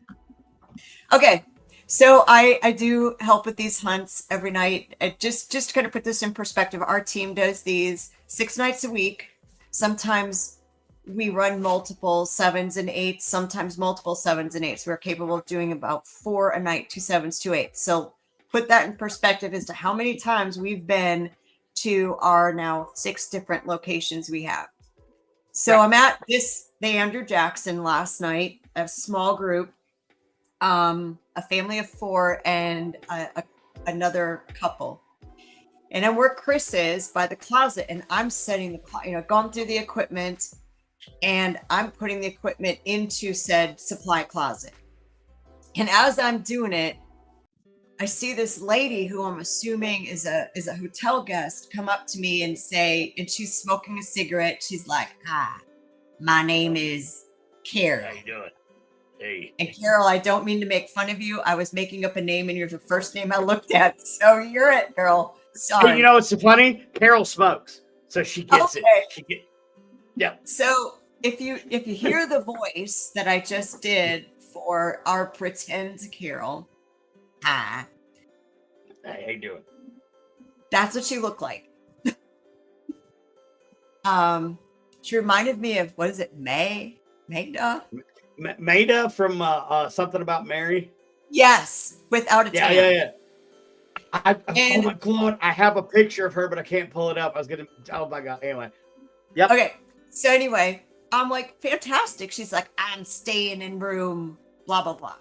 Okay. So I do help with these hunts every night. Just to kind of put this in perspective, our team does these 6 nights a week. Sometimes we run multiple 7s and 8s, sometimes multiple 7s and 8s. We're capable of doing about 4 a night, 2 7s, 2 8s. So put that in perspective as to how many times we've been to our now 6 different locations we have. So Right. I'm at the Andrew Jackson last night, a small group, a family of 4 and another couple. And I'm where Chris is by the closet, and I'm setting going through the equipment, and I'm putting the equipment into said supply closet. And as I'm doing it, I see this lady who I'm assuming is a hotel guest come up to me and say, and she's smoking a cigarette. She's like, "Hi, my name is Carol." How you doing? Hey. And Carol, I don't mean to make fun of you. I was making up a name, and you're the first name I looked at. So you're it, girl. Sorry. Hey, you know what's so funny? Carol smokes, so she gets Okay. it. Yeah. So if you hear the voice that I just did for our pretend Carol, hi, Hey, how you doing? that's what she looked like. She reminded me of, what is it, Magda? Maida from Something About Mary. Yes, without a tan. Yeah. Oh And- my god, I have a picture of her, but I can't pull it up. I was gonna. Oh my god. Anyway. Yep. Okay. So anyway, I'm like, fantastic. She's like, I'm staying in room blah blah blah.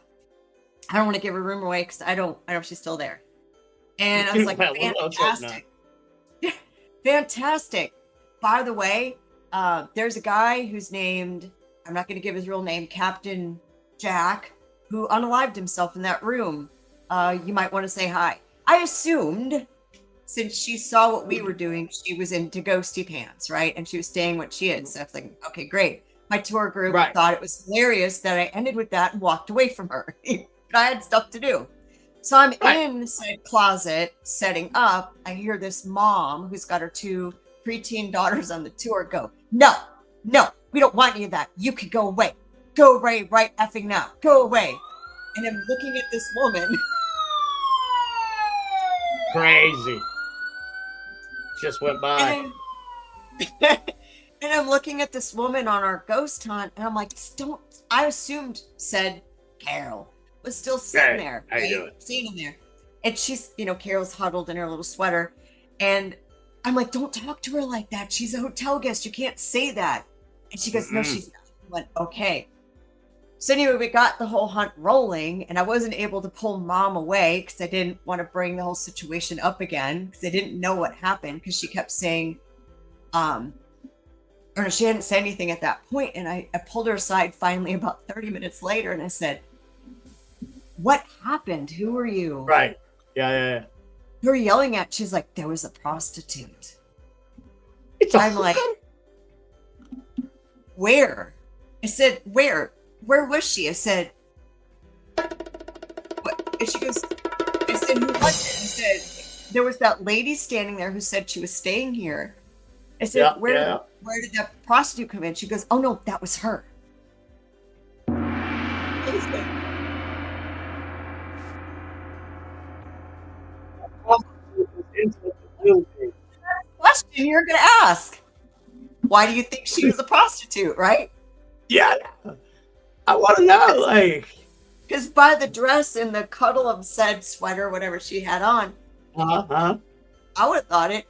I don't want to give her room away because I don't know if she's still there. And I was like, Well, let's hope fantastic. Fantastic. By the way, there's a guy who's named, I'm not going to give his real name, Captain Jack, who unalived himself in that room. You might want to say hi. I assumed, since she saw what we were doing, she was into ghosty pants, right? And she was staying what she is. So I was like, okay, great. My tour group Right. thought it was hilarious that I ended with that and walked away from her. But I had stuff to do. So I'm Right. in said closet setting up. I hear this mom who's got her 2 preteen daughters on the tour go, no, we don't want any of that. You could go away. Go away right effing now. Go away. And I'm looking at this woman. Crazy. just went by. And, and I'm looking at this woman on our ghost hunt, and I'm like, don't. I assumed said Carol was still sitting Hey, there, how you doing? Sitting there, and she's, Carol's huddled in her little sweater, and I'm like, don't talk to her like that. She's a hotel guest. You can't say that. And she goes, no, she's not. I went, okay. So anyway, we got the whole hunt rolling, and I wasn't able to pull Mom away because I didn't want to bring the whole situation up again because I didn't know what happened because she kept saying, or no, she hadn't said anything at that point. And I pulled her aside finally about 30 minutes later, and I said, what happened? Who are you? Right. Yeah. Who are you yelling at? She's like, there was a prostitute. I'm like, where? I said, where? Where was she? I said, what? And she goes, I said, who was it? I said, there was that lady standing there who said she was staying here. I said, where did that prostitute come in? She goes, oh no, that was her. Question you're going to ask. Why do you think she was a prostitute, right? Yeah. I want to know, like. Because by the dress and the cuddle of said sweater, whatever she had on, I would have thought it.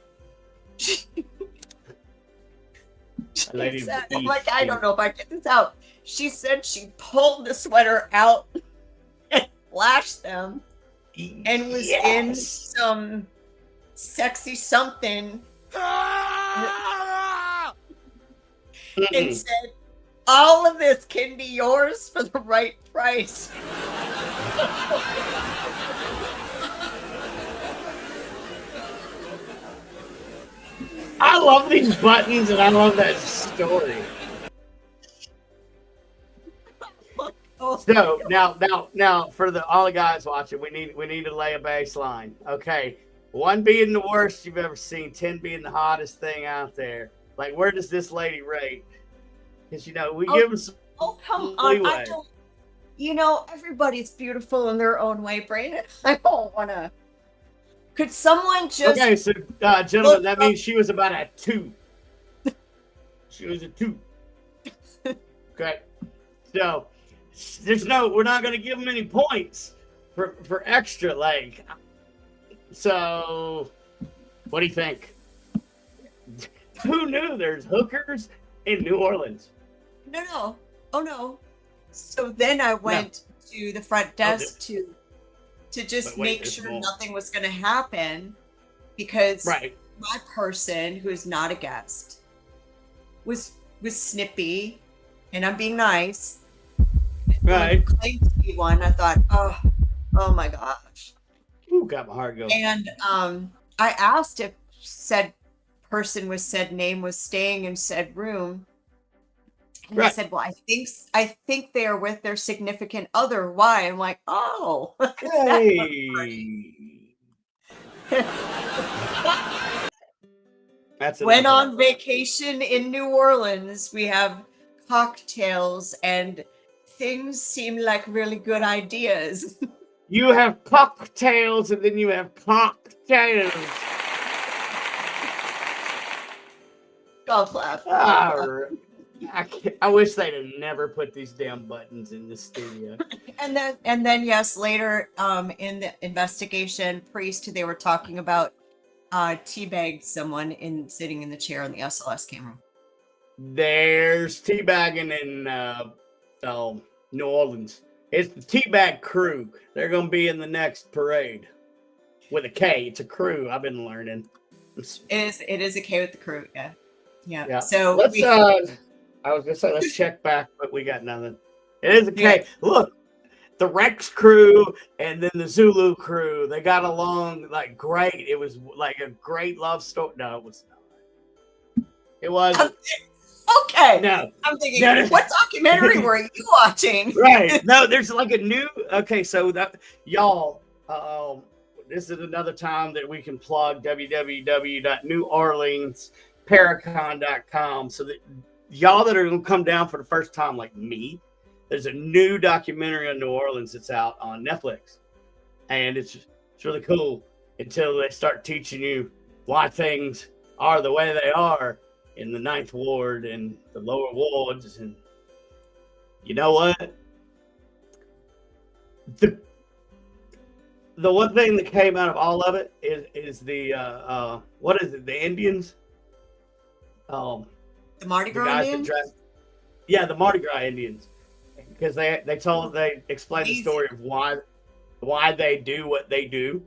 I'm like, I don't know if I get this out. She said she pulled the sweater out and flashed them and was in some sexy something and said, all of this can be yours for the right price. I love these buttons and I love that story. So now for all the guys watching, we need to lay a baseline. Okay. 1 being the worst you've ever seen, 10 being the hottest thing out there. Like, where does this lady rate? Because we give them some come leeway. on. I don't, everybody's beautiful in their own way, Brandon. I don't want to. Could someone just... Okay, so, gentlemen, that means she was about a 2. She was a 2. Okay. So, we're not going to give them any points for extra, like. So, what do you think? Who knew there's hookers in New Orleans? No. Oh, no. So then I went to the front desk to just make sure nothing was going to happen because my person, who is not a guest, was snippy, and I'm being nice. Right. Claimed to be one. I thought, oh my gosh. Ooh, got my heart going. And I asked if said person with said name was staying in said room. And they said, well, I think they are with their significant other. Why? I'm like, oh. Hey. That's when on vacation in New Orleans, we have cocktails and things seem like really good ideas. You have cocktails and then you have cocktails. Golf laugh. I wish they'd have never put these damn buttons in the studio. And then yes, later in the investigation, priest, they were talking about teabagged someone sitting in the chair on the SLS camera. There's teabagging in New Orleans. It's the teabag crew. They're going to be in the next parade with a K. It's a crew. I've been learning. It is a K with the crew. Yeah. So let's. I was gonna say let's check back, but we got nothing. It is a K. Yeah. Look, the Rex crew and then the Zulu crew. They got along like great. It was like a great love story. No, it was not. It was. Okay. No. I'm thinking, what documentary were you watching? Right. No, there's like a new. Okay, so that y'all. This is another time that we can plug www.neworleansparacon.com so that y'all that are going to come down for the first time like me, there's a new documentary on New Orleans that's out on Netflix. And it's really cool until they start teaching you why things are the way they are in the Ninth Ward and the lower wards. And you know what? The one thing that came out of all of it is the what is it? The Indians. The Mardi The Gras guys that Indians? dress. Yeah, the Mardi Gras Indians, because they explained the story of why they do what they do,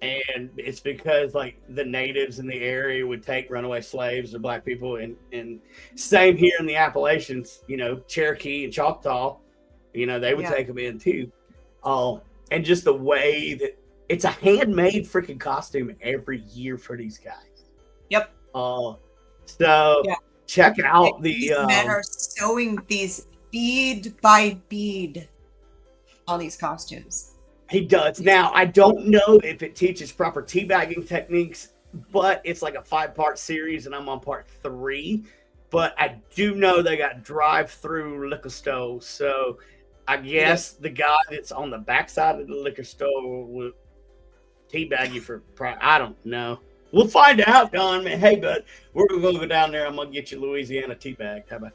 and it's because like the natives in the area would take runaway slaves or black people, and same here in the Appalachians, you know, Cherokee and Choctaw, you know, they would take them in too. And just the way that it's a handmade freaking costume every year for these guys. Yep. So check out These men are sewing these bead by bead on these costumes. He does. Now, I don't know if it teaches proper teabagging techniques, but it's like a 5-part series, and I'm on part 3. But I do know they got drive-through liquor stores, so I guess the guy that's on the backside of the liquor store will teabag you for pride. I don't know. We'll find out, Don. Man, hey, bud, we're gonna go down there. I'm gonna get you Louisiana teabag. How about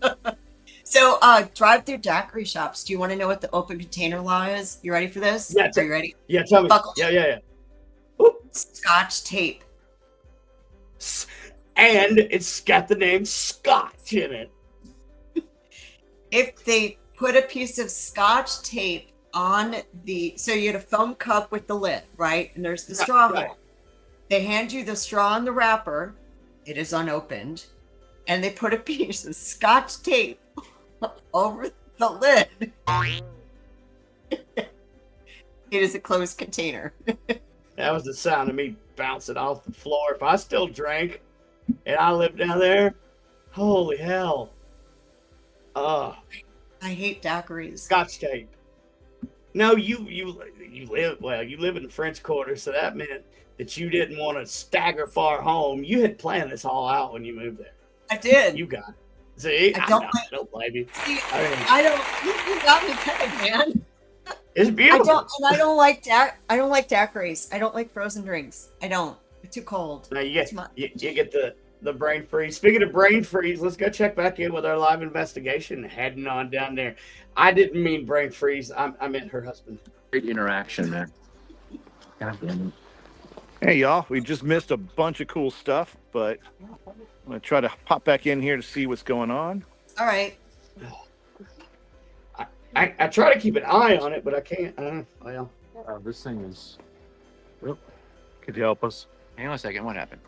that? So, drive-through daiquiri shops. Do you want to know what the open container law is? You ready for this? Yeah. Are you ready? Yeah, tell me. Buckle. Yeah. Scotch tape. And it's got the name Scotch in it. If they put a piece of Scotch tape on so you had a foam cup with the lid, right? And there's the straw hole. They hand you the straw in the wrapper. It is unopened. And they put a piece of Scotch tape over the lid. It is a closed container. That was the sound of me bouncing off the floor. If I still drank and I lived down there, holy hell. I hate daiquiris. Scotch tape. No, you live in the French Quarter, so that meant that you didn't want to stagger far home. You had planned this all out when you moved there. I did. You got it. See, I don't blame you. See, I mean, you got me pegged, man. it's beautiful. I don't like daiquiris. I don't like frozen drinks. I don't. It's too cold. Now you get the brain freeze. Speaking of brain freeze, let's go check back in with our live investigation heading on down there. I didn't mean brain freeze. I meant her husband. Great interaction, man. God damn it. Hey, y'all. We just missed a bunch of cool stuff, but I'm going to try to pop back in here to see what's going on. All right. I try to keep an eye on it, but I can't. Well, This thing is. Could you help us? Hang on a second. What happened?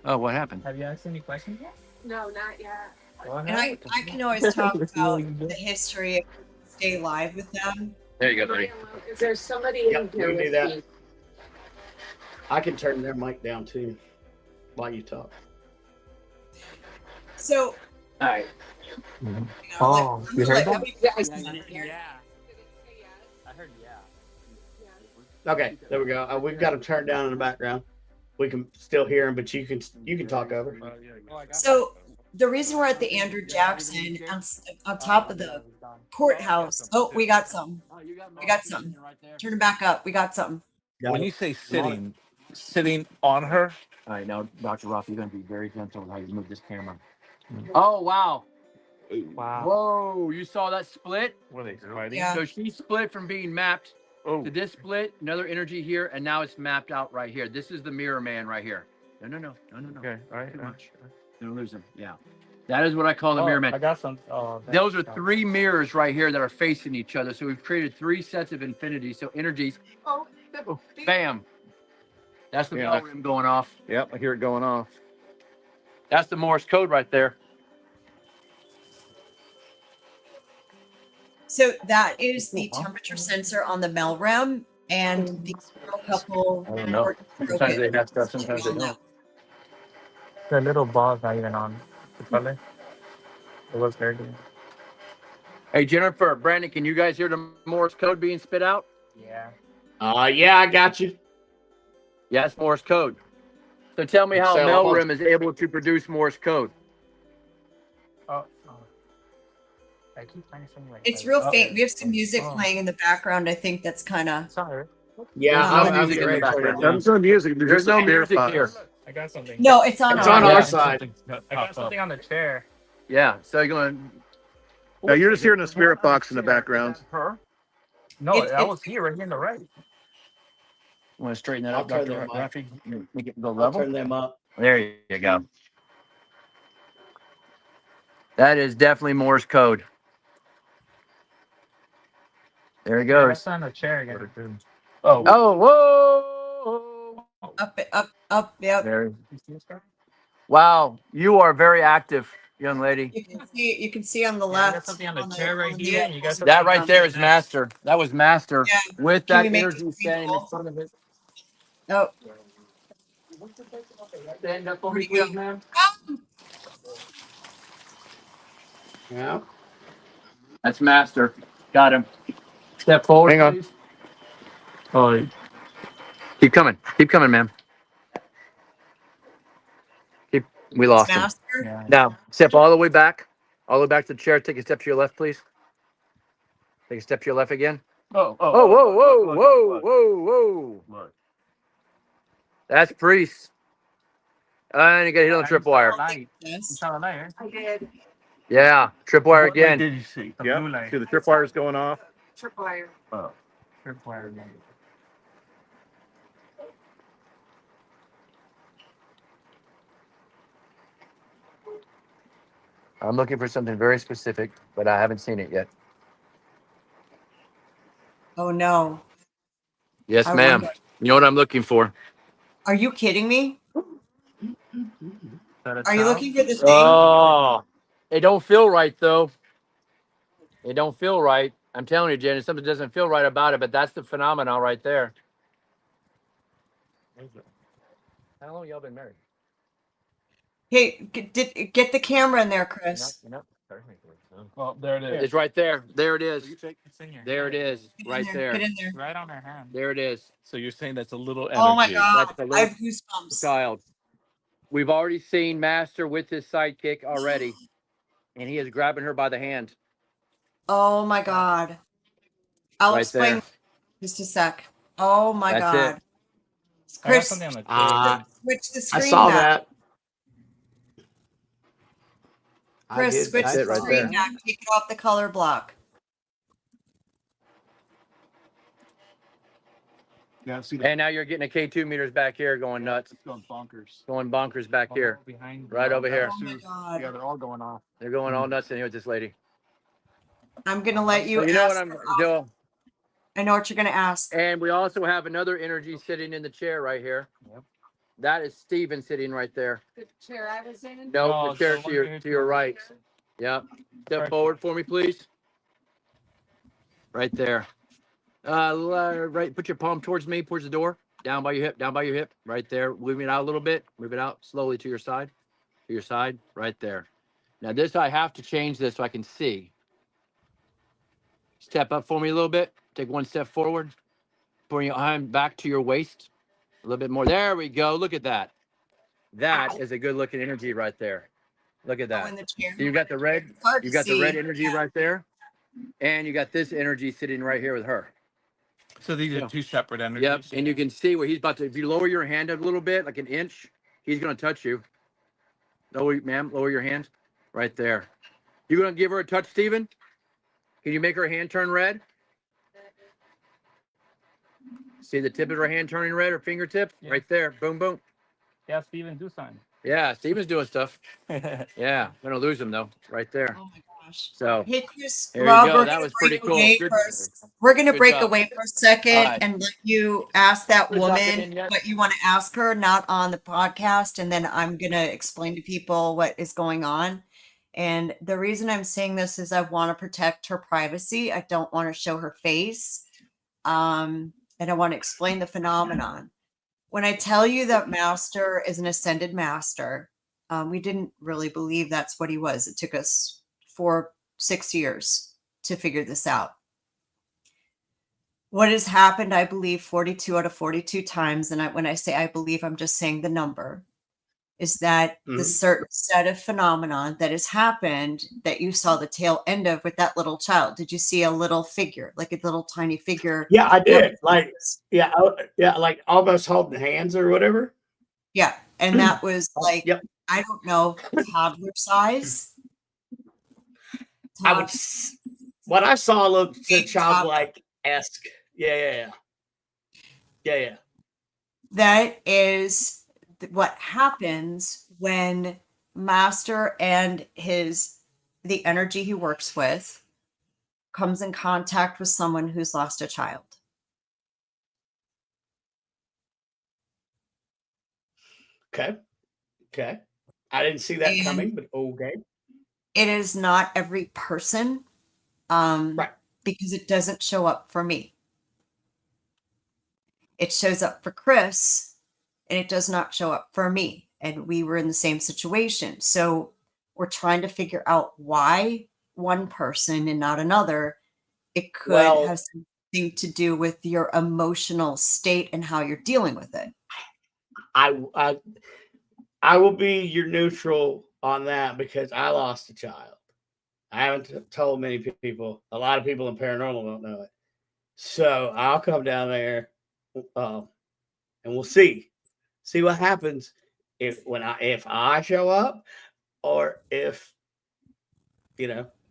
Oh, what happened? Have you asked any questions yet? No, not yet. And I can always talk about the history of stay live with them. There you go, buddy. Is there somebody Yep, in we here can do with that. me? I can turn their mic down too while you talk. So, All right. you know, Oh, I'm you gonna heard let that? everybody else on it here. Did it say yes? I heard yeah. Yes. Okay, there we go. We've got them turned down in the background. We can still hear them, but you can talk over. So, the reason we're at the Andrew Jackson on top of the courthouse. Oh, we got some. We got something. Turn it back up. We got something. When you say sitting on her, All right, now, Dr. Roth, you're going to be very gentle with how you move this camera. Oh, wow. Wow. Whoa, you saw that split? what are they fighting? Yeah. So she split from being mapped Oh, to this split, another energy here, and now it's mapped out right here. This is the mirror man right here. No. okay. All right. Too much. Don't lose him. Yeah. That is what I call the mirror I man. got some. Oh, Those are 3 mirrors right here that are facing each other. So we've created 3 sets of infinities. So energies, bam. That's the bell rim going off. Yep, I hear it going off. That's the Morse code right there. So that is the temperature sensor on the Melrem, and the girl couple. I don't know. broke Sometimes it. they have stuff, sometimes they We all don't. the little ball's not even on the color. It was very good. Hey, Jennifer, Brandon, can you guys hear the Morse code being spit out? Yeah. Yeah, I got you. Yeah, it's Morse code. So tell me how So Melrim is able to produce Morse code. Oh. I keep finding something like It's that. real Oh, faint. We have some music oh. playing in the background. I think that's kind of. Sorry. Yeah, There's no I'm music getting in the ready to turn it background. down. There's no music. There's no music here. I got something. No, it's on It's our on end. our Yeah. side. I got something on the chair. Yeah. So you're going. Now you're just hearing a spirit box in the background. Her. No, It- that it- was here, right here on the right. Want to straighten that I'll up, turn Dr. them up. Rafi? Make it go I'll level. turn them up. There you go. That is definitely Morse code. There he Yeah, goes. that's on the chair again. Oh, Oh, whoa. up. Yep. There. Wow, you are very active, young lady. You can see on the yeah, I got left. something on the on chair right on here. the And you got something That right on there the is neck. master. That was master. Yeah. With Can that we make energy it standing in visible? front of it. Oh, Stand up for where'd me, he go? please, ma'am. Yeah. That's master. Got him. Step forward, Hang on. please. Oh, Keep coming. Keep coming, ma'am. We It's lost him. master. yeah. Now, step all the way back. All the way back to the chair. Take a step to your left, please. Take a step to your left again. Oh, Oh, whoa. That's priest. And you got hit on the tripwire. Light. Yes. You saw the light, right? I did. Yeah, tripwire What light again. did you see? The Yep. blue light. See the tripwires going off. Tripwire. Tripwire light. I'm looking for something very specific, but I haven't seen it yet. Oh no. Yes, I ma'am. wonder. You know what I'm looking for? Are you kidding me? Is that a Are you towel? looking for the thing? Oh, it don't feel right though. It don't feel right. I'm telling you, Jen, something doesn't feel right about it, but that's the phenomenon right there. How long y'all been married? Hey, get the camera in there, Chris. Oh, there it is. It's right there. There it is. It's in here. There it is. Get in Right there. there. Get in there. Right on her hand. There it is. So you're saying that's a little energy. Oh my God. That's a I little have goosebumps. child. We've already seen Master with his sidekick already, and he is grabbing her by the hand. Oh my God. I'll Right explain there. just a sec. Oh my That's God. it. I got Chris, something on the chair. switch the I screen saw back. that. Chris, did. switch That's the it right screen there. back. Take it off the color block. Yeah, see And now you're getting a K2 meters back here going nuts, going bonkers. going bonkers back here, Behind. right over here. Oh my God. Yeah, they're all going off. They're going all nuts in here with this lady. I'm gonna let you So you know what ask I'm her. doing? I know what you're gonna ask. And we also have another energy sitting in the chair right here. Yep. That is Steven sitting right there. The chair I was in. No, No, the chair the to one your here to your to- right. Yep. Step Right. forward for me, please. Right there. Right. Put your palm towards me, towards the door. Down by your hip. Down by your hip. Right there. Move it out a little bit. Move it out slowly to your side. To your side. Right there. Now this I have to change this so I can see. Step up for me a little bit. Take one step forward. Bring your arm back to your waist. A little bit more. There we go. Look at that. That is a good looking energy right there. Look at Oh, that. in the chair. So you got the red. It's hard You to got the red see. energy right there, and you got this energy sitting right here with her. So these are two separate energies. Yep. And you can see where he's about to. If you lower your hand a little bit, like an inch, he's going to touch you. Lower, ma'am. Lower your hand. Right there. You going to give her a touch, Steven? Can you make her hand turn red? See the tip of her hand turning red, her fingertip? Yeah. Right there. Boom, boom. Yeah, Steven, do something. Yeah, Steven's doing stuff. Yeah, I'm gonna lose him though, right there. Oh my gosh. So Hey, Chris, there you Rob, go. we're That gonna was pretty break cool. away Good. we're gonna Good break job. away for a second All right. and let you ask that Chris not getting woman in yet? what you want to ask her, not on the podcast, and then I'm gonna explain to people what is going on. And the reason I'm saying this is I want to protect her privacy. I don't want to show her face. And I want to explain the phenomenon. When I tell you that Master is an ascended master, we didn't really believe that's what he was. It took us 6 years to figure this out. What has happened, I believe, 42 out of 42 times, and when I say I believe, I'm just saying the number, is that the Mhm. certain set of phenomenon that has happened that you saw the tail end of with that little child. Did you see a little figure, like a little tiny figure? Yeah, I that did. Like, was- yeah, like almost holding hands or whatever. yeah, and that was like, Yep. I don't know, toddler size. I would. Tod- What I saw looked big toddler. childlike esque. Yeah. That is what happens when Master and the energy he works with comes in contact with someone who's lost a child. Okay. I didn't see that And coming, but okay. it is not every person, um, Right. because it doesn't show up for me. It shows up for Chris, and it does not show up for me. And we were in the same situation. So we're trying to figure out why one person and not another. It could Well, have something to do with your emotional state and how you're dealing with it. I I will be your neutral on that because I lost a child. I haven't told many people. A lot of people in paranormal don't know it. So I'll come down there, and we'll see what happens if I show up, or if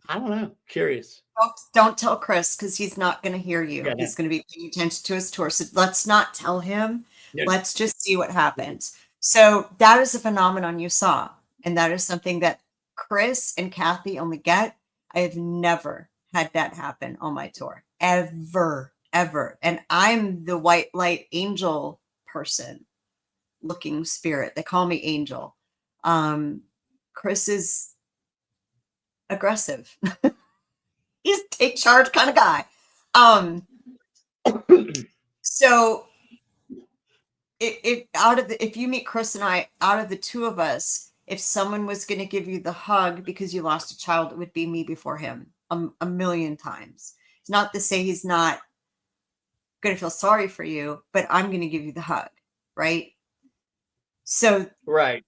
I don't know. Curious. Don't tell Chris because he's not going to hear you. Yeah. He's going to be paying attention to his tour. So let's not tell him. Yeah. Let's just see what happens. So that is a phenomenon you saw. And that is something that Chris and Kathy only get. I have never had that happen on my tour. Ever, ever. And I'm the white light angel person looking spirit. They call me Angel. Chris is aggressive. He's a take charge kind of guy. So if you meet Chris and I, out of the two of us, if someone was going to give you the hug because you lost a child, it would be me before him a million times. It's not to say he's not going to feel sorry for you, but I'm going to give you the hug, right? So Right.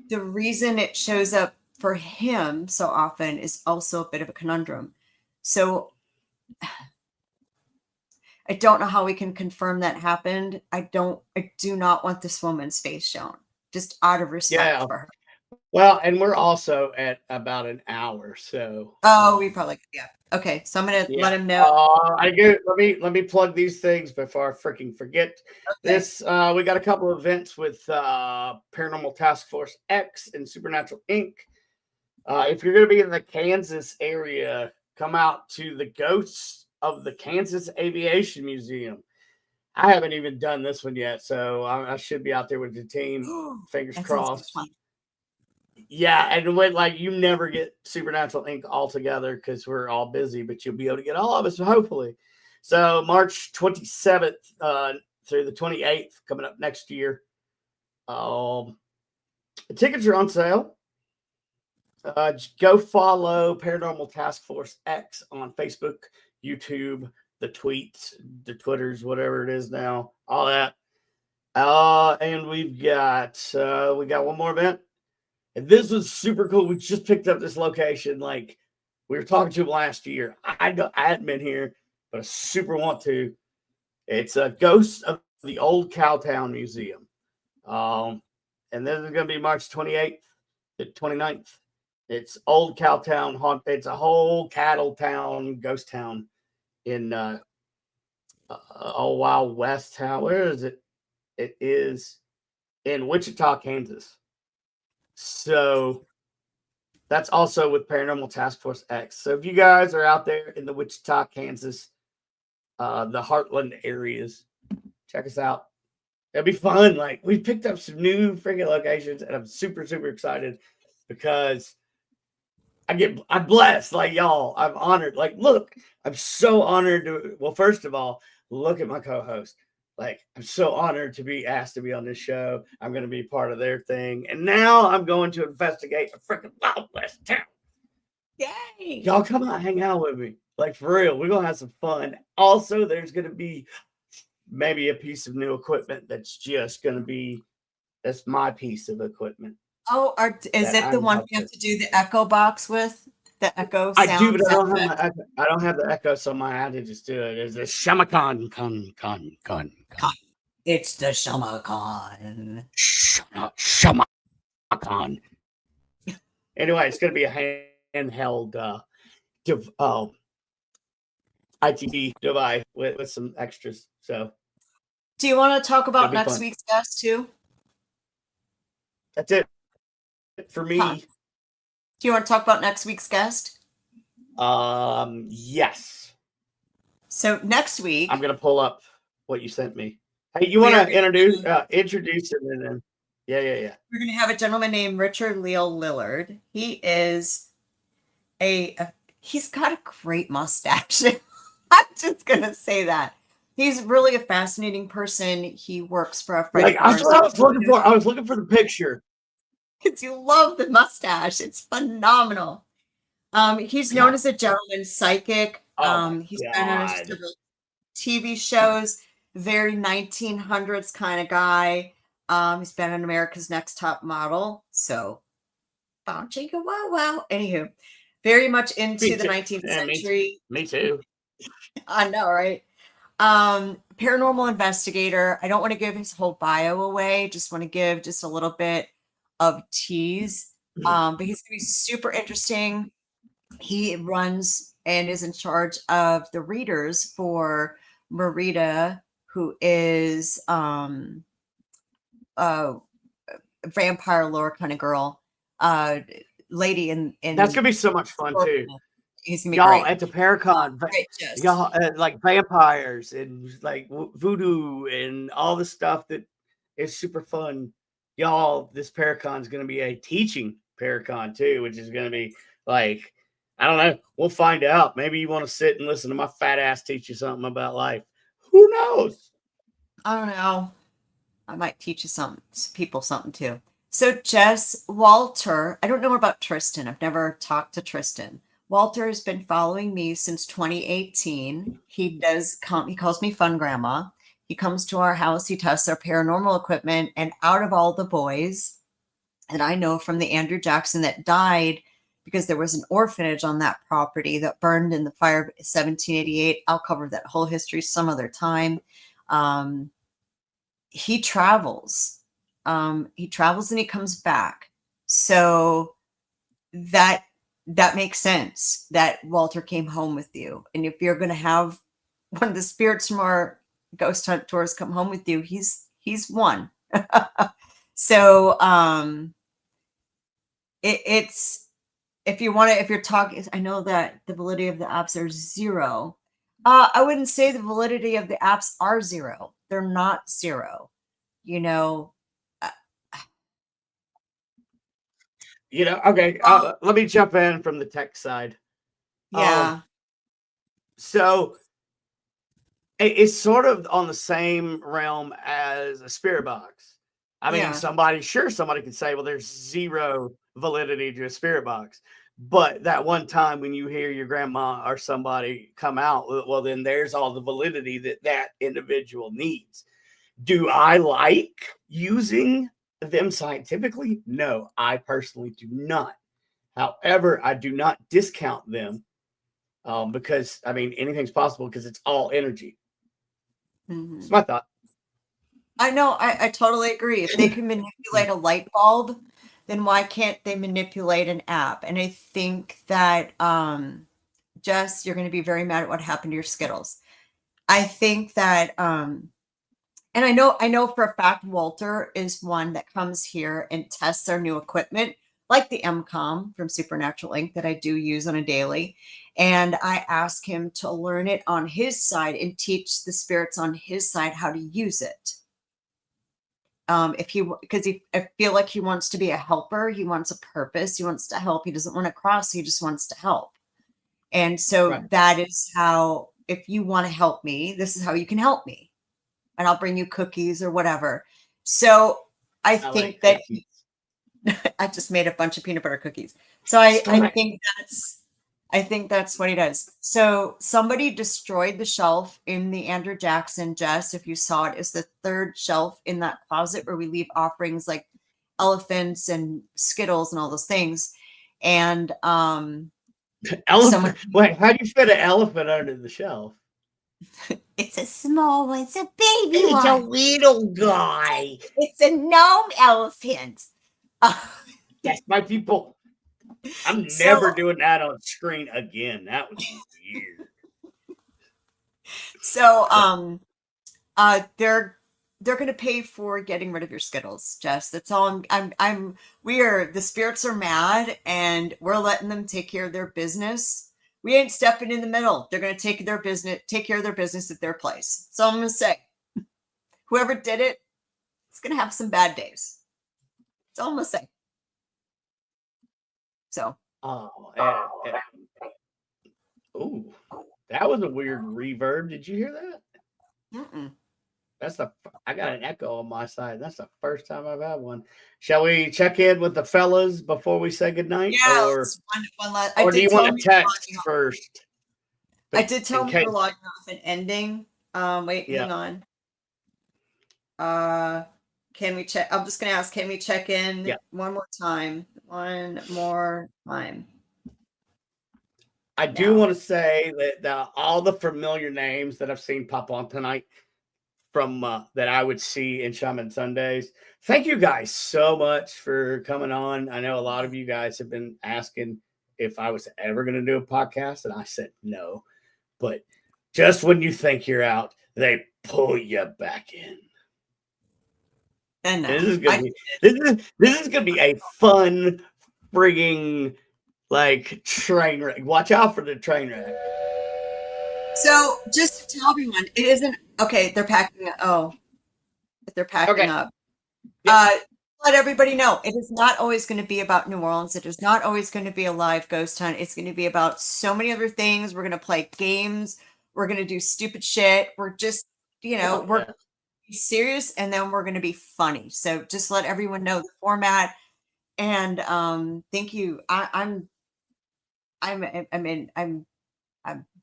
the reason it shows up for him so often is also a bit of a conundrum. So I don't know how we can confirm that happened. I do not want this woman's face shown, just out of respect for her. Well, and we're also at about an hour, so. Oh, we probably, yeah. Okay, so I'm gonna let him know. Let me plug these things before I freaking forget. Okay. This we got a couple of events with Paranormal Task Force X and Supernatural Inc. If you're going to be in the Kansas area, come out to the Ghosts of the Kansas Aviation Museum. I haven't even done this one yet, so I should be out there with the team. Fingers That sounds crossed. fun. Yeah, and when you never get Supernatural Inc. all together because we're all busy, but you'll be able to get all of us hopefully. So March 27th through the 28th, coming up next year. The tickets are on sale. Go follow Paranormal Task Force X on Facebook, YouTube, the tweets, the Twitters, whatever it is now, all that. And we got one more event. And this was super cool. We just picked up this location. Like, we were talking to him last year. I hadn't been here, but I super want to. It's a Ghost of the Old Cowtown Museum. And this is going to be March 28th to 29th. It's Old Cowtown. It's a whole cattle town, ghost town in Wild West town. Where is it? It is in Wichita, Kansas. So that's also with Paranormal Task Force X. So if you guys are out there in the Wichita, Kansas, the Heartland areas, check us out. It'll be fun. Like, we picked up some new freaking locations, and I'm super, super excited because I'm blessed. Like, y'all, I'm honored. Like, look, I'm so honored to, well, first of all, look at my co-host. Like, I'm so honored to be asked to be on this show. I'm going to be part of their thing. And now I'm going to investigate a freaking Wild West town. Yay! Y'all come out, hang out with me. Like, for real, we're going to have some fun. Also, there's going to be maybe a piece of new equipment that's just going to be That's my piece of equipment. Oh, is that it the I'm one up you have to. to do the echo box with? The echo I do, sound? but I don't have the echo, so I had to just do it. It's a Shamakan, con. It's the Shamakon. Shamakan. Anyway, it's going to be a handheld ITV device with some extras. So Do you want to talk it'll about be next fun. week's guest too? That's it for me. Huh. Do you want to talk about next week's guest? Yes. So next week, I'm gonna pull up what you sent me. Hey, you want to introduce him and then? Yeah. we're going to have a gentleman named Richard Leo Lillard. He is he's got a great mustache. I'm just going to say that. He's really a fascinating person. He works for a freight That's what I was looking for. I was looking for the picture. because you love the mustache. It's phenomenal. He's known as a gentleman psychic. He's been on several TV shows, very 1900s kind of guy. He's been on America's Next Top Model. So, wow. Anywho, very much into the 19th century. Me too. I know, right? Paranormal investigator. I don't want to give his whole bio away. Just want to give just a little bit of tease. But he's going to be super interesting. He runs and is in charge of the readers for Marita, who is a vampire lore kind of girl, lady in That's gonna be so much fun too. He's gonna be y'all great. at the Paracon. Y'all like vampires and like voodoo and all the stuff that is super fun. Y'all, this Paracon is gonna be a teaching Paracon too, which is gonna be like, I don't know. We'll find out. Maybe you want to sit and listen to my fat ass teach you something about life. Who knows? I don't know. I might teach you some people something too. So Jess, Walter, I don't know about Tristan. I've never talked to Tristan. Walter has been following me since 2018. He does come, he calls me Fun Grandma. He comes to our house, he tests our paranormal equipment, and out of all the boys that I know from the Andrew Jackson that died, because there was an orphanage on that property that burned in the fire of 1788. I'll cover that whole history some other time. He travels. He travels and he comes back. So that makes sense that Walter came home with you. And if you're going to have one of the spirits from our ghost hunt tours come home with you, he's one. So it's, if you're talking, I know that the validity of the apps are 0. I wouldn't say the validity of the apps are 0. They're not 0. You know, okay. Let me jump in from the tech side. Yeah. So it's sort of on the same realm as a spirit box. I mean, somebody can say, well, there's 0 validity to a spirit box. But that one time when you hear your grandma or somebody come out, well, then there's all the validity that individual needs. Do I like using them scientifically? No, I personally do not. However, I do not discount them because, I mean, anything's possible because it's all energy. Mm-hmm. It's my thought. I know. I totally agree. If they can manipulate a light bulb, then why can't they manipulate an app? And I think that, Jess, you're going to be very mad at what happened to your Skittles. I think that, and I know for a fact Walter is one that comes here and tests our new equipment, like the MCOM from Supernatural Inc. that I do use on a daily. And I ask him to learn it on his side and teach the spirits on his side how to use it. Because I feel like he wants to be a helper. He wants a purpose. He wants to help. He doesn't want to cross. He just wants to help. And so that is how, if you want to help me, this is how you can help me. And I'll bring you cookies or whatever. So I think that I just made a bunch of peanut butter cookies. So I think I think that's what he does. So somebody destroyed the shelf in the Andrew Jackson, Jess. If you saw it, it's the third shelf in that closet where we leave offerings like elephants and Skittles and all those things. And someone, Elephant. Wait, how do you fit an elephant under the shelf? it's a small one, it's a baby It's a one. little guy. It's a gnome elephant. That's my people. I'm So- never doing that on screen again. That was weird. So they're going to pay for getting rid of your Skittles, Jess. That's all. The spirits are mad, and we're letting them take care of their business. We ain't stepping in the middle. They're going to take care of their business at their place. So I'm going to say, whoever did it, it's going to have some bad days. That's all I'm going to say. So. Ooh, that was a weird reverb. Did you hear that? Mm-mm. I got an echo on my side. That's the first time I've had one. Shall we check in with the fellas before we say goodnight? Yeah, or one last. or do you want to text first? I did tell me to log off and ending. Wait, Yeah. hang on. Can we check? I'm just gonna ask. Can we check in one more time? One more time. I do want to say that all the familiar names that I've seen pop on tonight from that I would see in Shaman Sundays. Thank you guys so much for coming on. I know a lot of you guys have been asking if I was ever going to do a podcast, and I said no. But just when you think you're out, they pull you back in. And this is gonna be a fun frigging like train wreck. Watch out for the train wreck. So just to tell everyone, it isn't okay. They're packing up. Oh, they're packing up. Yep. Let everybody know it is not always going to be about New Orleans. It is not always going to be a live ghost hunt. It's going to be about so many other things. We're going to play games. We're going to do stupid shit. We're just, we're going to be serious, and then we're going to be funny. So just let everyone know the format. And thank you. I'm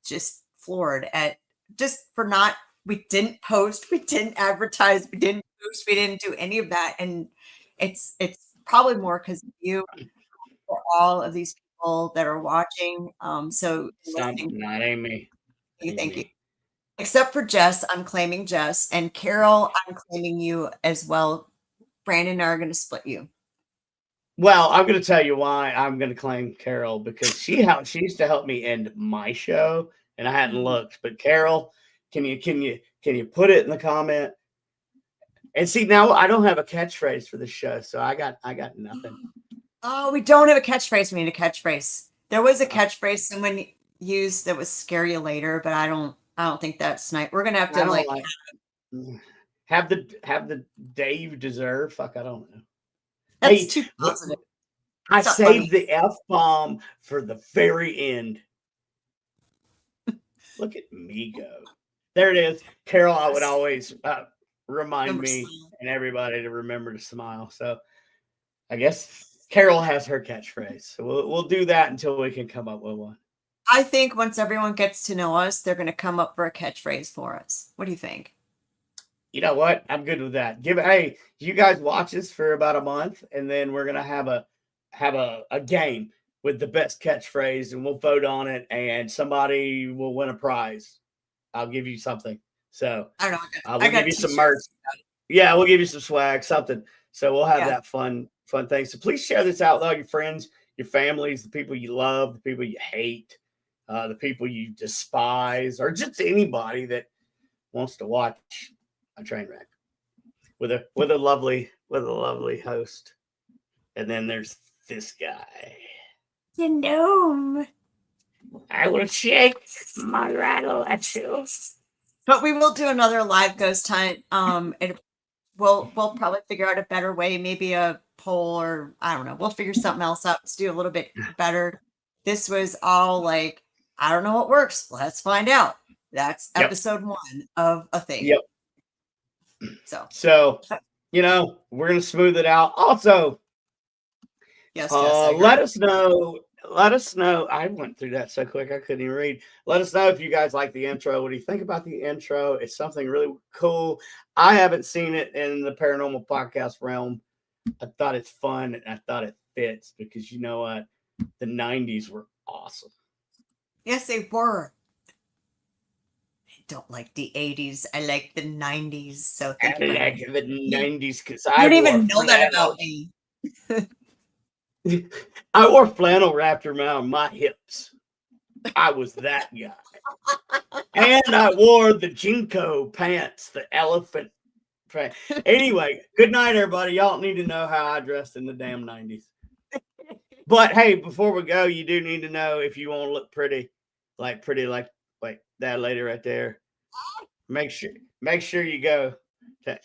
just floored at just for not. We didn't post. We didn't advertise. We didn't post. We didn't do any of that. And it's probably more because of you, for all of these people that are watching. So not Amy. Thank you. Except for Jess, I'm claiming Jess, and Carol, I'm claiming you as well. Brandon and I are going to split you. Well, I'm going to tell you why I'm going to claim Carol, because she used to help me end my show, and I hadn't looked. But Carol, can you put it in the comment? And see, now I don't have a catchphrase for the show, so I got nothing. Oh, we don't have a catchphrase. We need a catchphrase. There was a catchphrase someone used that was "scare you later," but I don't think that's nice. We're gonna have to have the day you deserve. Fuck, I don't know. That's too positive. I saved the F-bomb for the very end. Look at me go. There it is. Carol, I would always remind me and everybody to remember to smile. So I guess Carol has her catchphrase. So we'll do that until we can come up with one. I think once everyone gets to know us, they're going to come up for a catchphrase for us. What do you think? You know what? I'm good with that. Hey, you guys watch this for about a month, and then we're gonna have a game with the best catchphrase, and we'll vote on it, and somebody will win a prize. I'll give you something. So I don't know. We'll give you some merch. Yeah, we'll give you some swag, something. So we'll have that fun thing. So please share this out with all your friends, your families, the people you love, the people you hate, the people you despise, or just anybody that wants to watch a train wreck with a lovely host. And then there's this guy. The gnome. I will shake my rattle at you. But we will do another live ghost hunt. We'll probably figure out a better way, maybe a poll, or I don't know. We'll figure something else out to do a little bit better. This was all like, I don't know what works. Let's find out. That's episode 1 of a thing. Yep. So we're gonna smooth it out. Also, yes, let us know let us know. I went through that so quick I couldn't even read. Let us know if you guys like the intro. What do you think about the intro? It's something really cool. I haven't seen it in the paranormal podcast realm. I thought it's fun and I thought it fits because you know what? The 90s were awesome. Yes, they were. I don't like the 80s. I like the 90s. So I thank you for like the 90s because You I don't wore even know that flannel. about me. I wore flannel wrapped around my hips. I was that guy. And I wore the Jinko pants, the elephant pants. Anyway, good night, everybody. Y'all don't need to know how I dressed in the damn 90s. But hey, before we go, you do need to know if you want to look pretty like that lady right there. Make sure you go to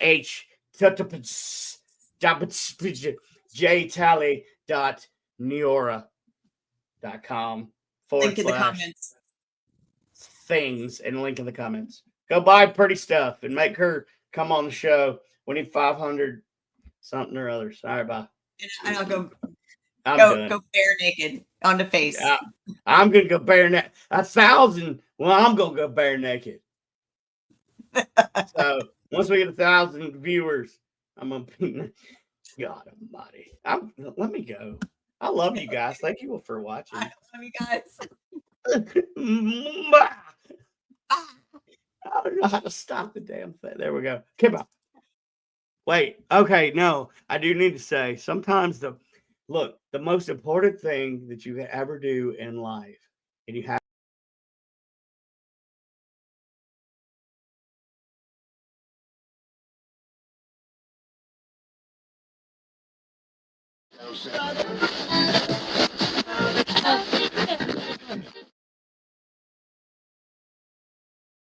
jtally.neora.com Link in the / comments. things and link in the comments. Go buy pretty stuff and make her come on the show. We need 500 something or others. All right, bye. And I'll go done. Go bare naked on the face. I'm gonna go bare naked. 1,000. Well, I'm gonna go bare naked. So once we get 1,000 viewers, I'm gonna be God Almighty. Let me go. I love you guys. Thank you for watching. I love you guys. I don't know how to stop the damn thing. There we go. Come on. Wait. Okay. No, I do need to say sometimes the most important thing that you can ever do in life, and you have